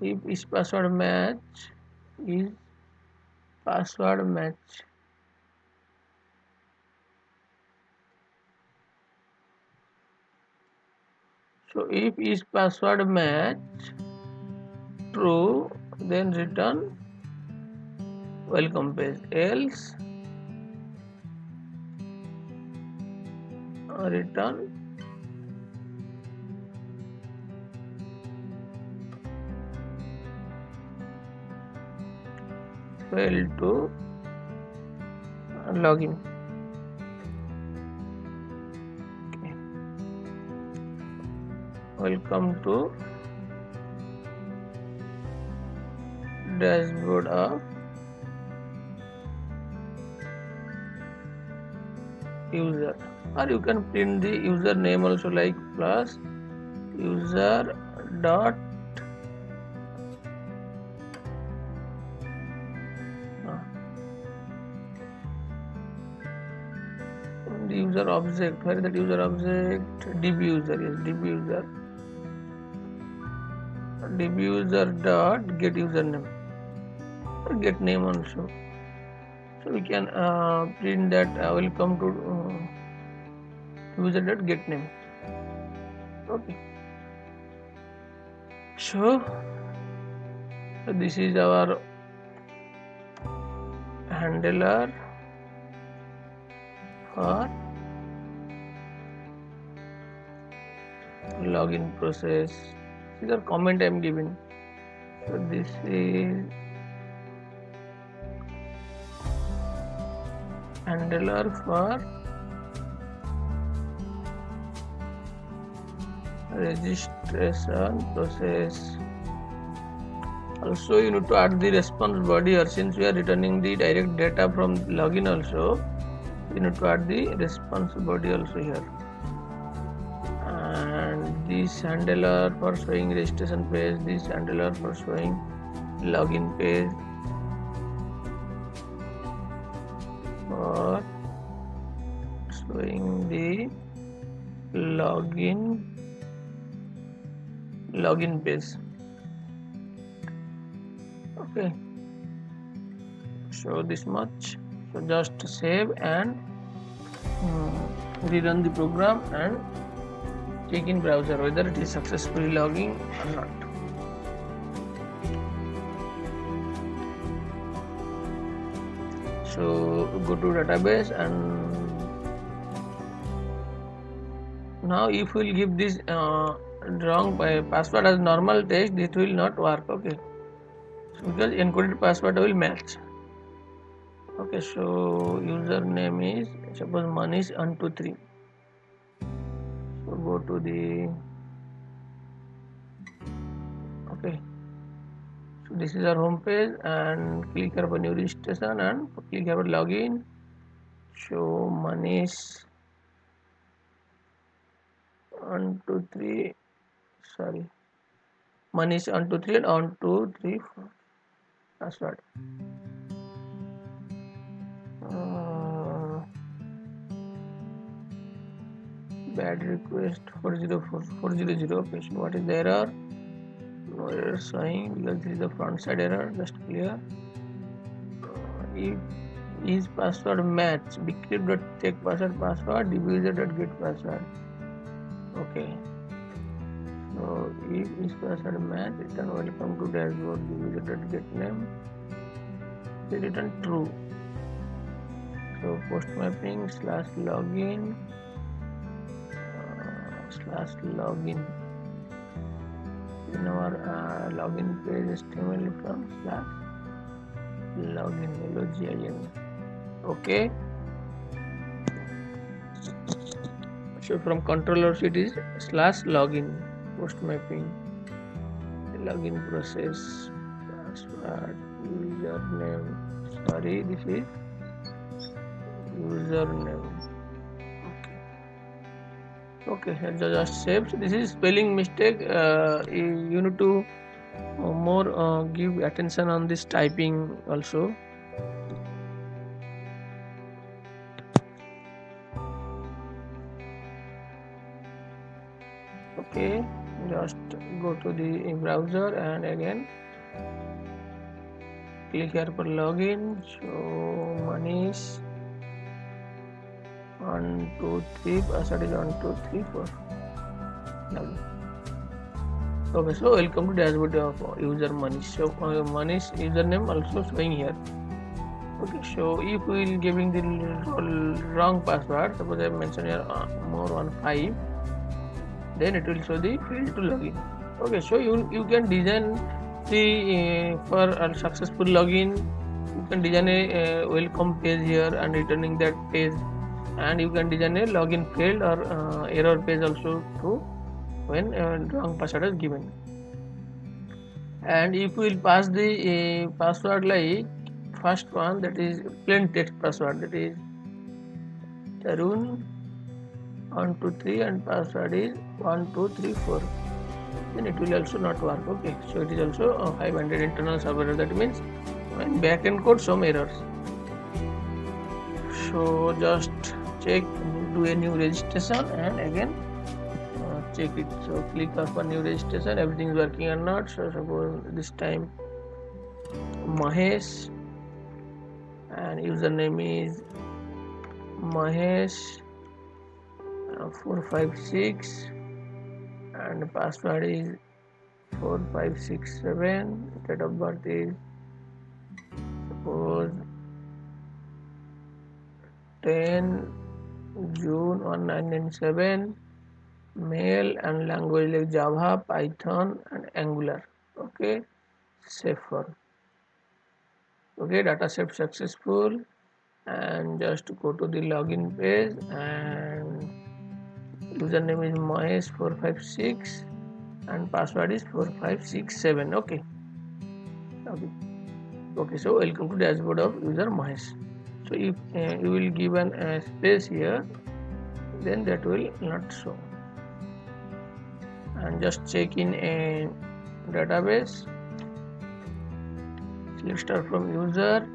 if is password match is password match. So if is password match true, then return welcome page, else return fail to login. Okay. Welcome to dashboard of user, or you can print the user name also, like plus user dot the user object. Where is that user object? db user. Yes, db user dot get username or get name also. So we can print that welcome to user dot get name. Okay. So this is our handler for login process. These are comment I am giving. So this is handler for registration process. Also you need to add the response body here, since we are returning the direct data from login also. You need to add the response body also here. And this handler for showing registration page, this handler for showing login page, for showing the login page. Okay, so this much. So just save and rerun the program and check in browser whether it is successfully logging or not. So go to database, and now if we will give this wrong password as normal text, it will not work. Okay, so because encoded password will match. Okay, so username is suppose Manish123. So go to the okay. So this is our home page, and click here for new registration and click here for login. Show Manish123, sorry, Manish123 and 1234 password. Bad request 404 okay, so what is the error? No error showing because this is the front side error, just clear. If is password match bcrypt.check password dbuser.get password. Okay, so if is password match, return welcome to dashboard dbuser.get name, they return true. So post mapping /login in our login page HTML from /login login. Okay, so from controller it is /login post mapping login process password username, sorry, this is username. Okay, just save. So this is spelling mistake. You need to more give attention on this typing also. Okay, just go to the browser and again click here for login. So Manish 123 password is 1234. Okay, so welcome to dashboard of user Manish. So Manish username also showing here. Okay, so if we will giving the wrong password, suppose I mention here more15, then it will show the failed to login. Okay, so you can design the for a successful login, you can design a welcome page here and returning that page, and you can design a login failed or error page also too when wrong password is given. And if we will pass the password like first one, that is plain text password, that is Tarun 123 and password is 1234, then it will also not work. Okay, so it is also a 500 internal server, that means in backend code some errors. So just check, do a new registration and again check it. So click for new registration, everything is working or not. So suppose this time Mahesh and username is Mahesh 456 and password is 4567, date of birth is suppose 10 June 1997, male and language like Java, Python and Angular. Okay, save for. Okay, data set successful, and just go to the login page and username is Mahesh 456 and password is 4567. Okay, so welcome to dashboard of user Mahesh. So if you will give an space here, then that will not show. And just check in a database, select start from user.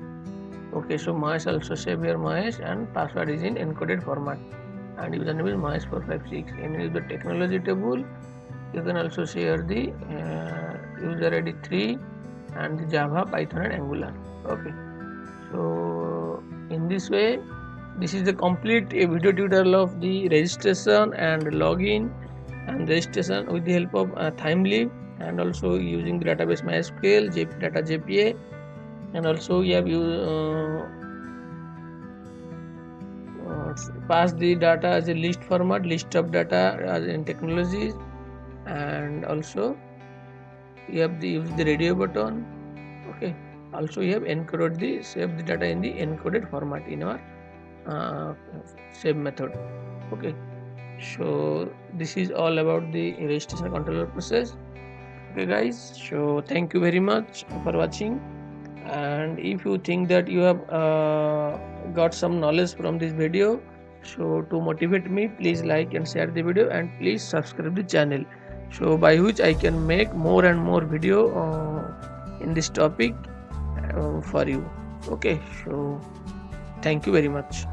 Okay, so Mahesh also save here Mahesh and password is in encoded format and username is Mahesh 456. And in the technology table, you can also share the user ID 3 and the Java, Python and Angular. Okay, so In this way, this is the complete video tutorial of the registration and login and registration with the help of thymeleaf, and also using the database MySQL, data JPA, and also we have pass the data as a list format, list of data as in technologies, and also you have the use the radio button. Okay, also you have encoded the save the data in the encoded format in our save method. Okay, so this is all about the registration controller process. Okay guys, so thank you very much for watching, and if you think that you have got some knowledge from this video, so to motivate me, please like and share the video, and please subscribe the channel, so by which I can make more and more video in this topic for you. Okay, so thank you very much.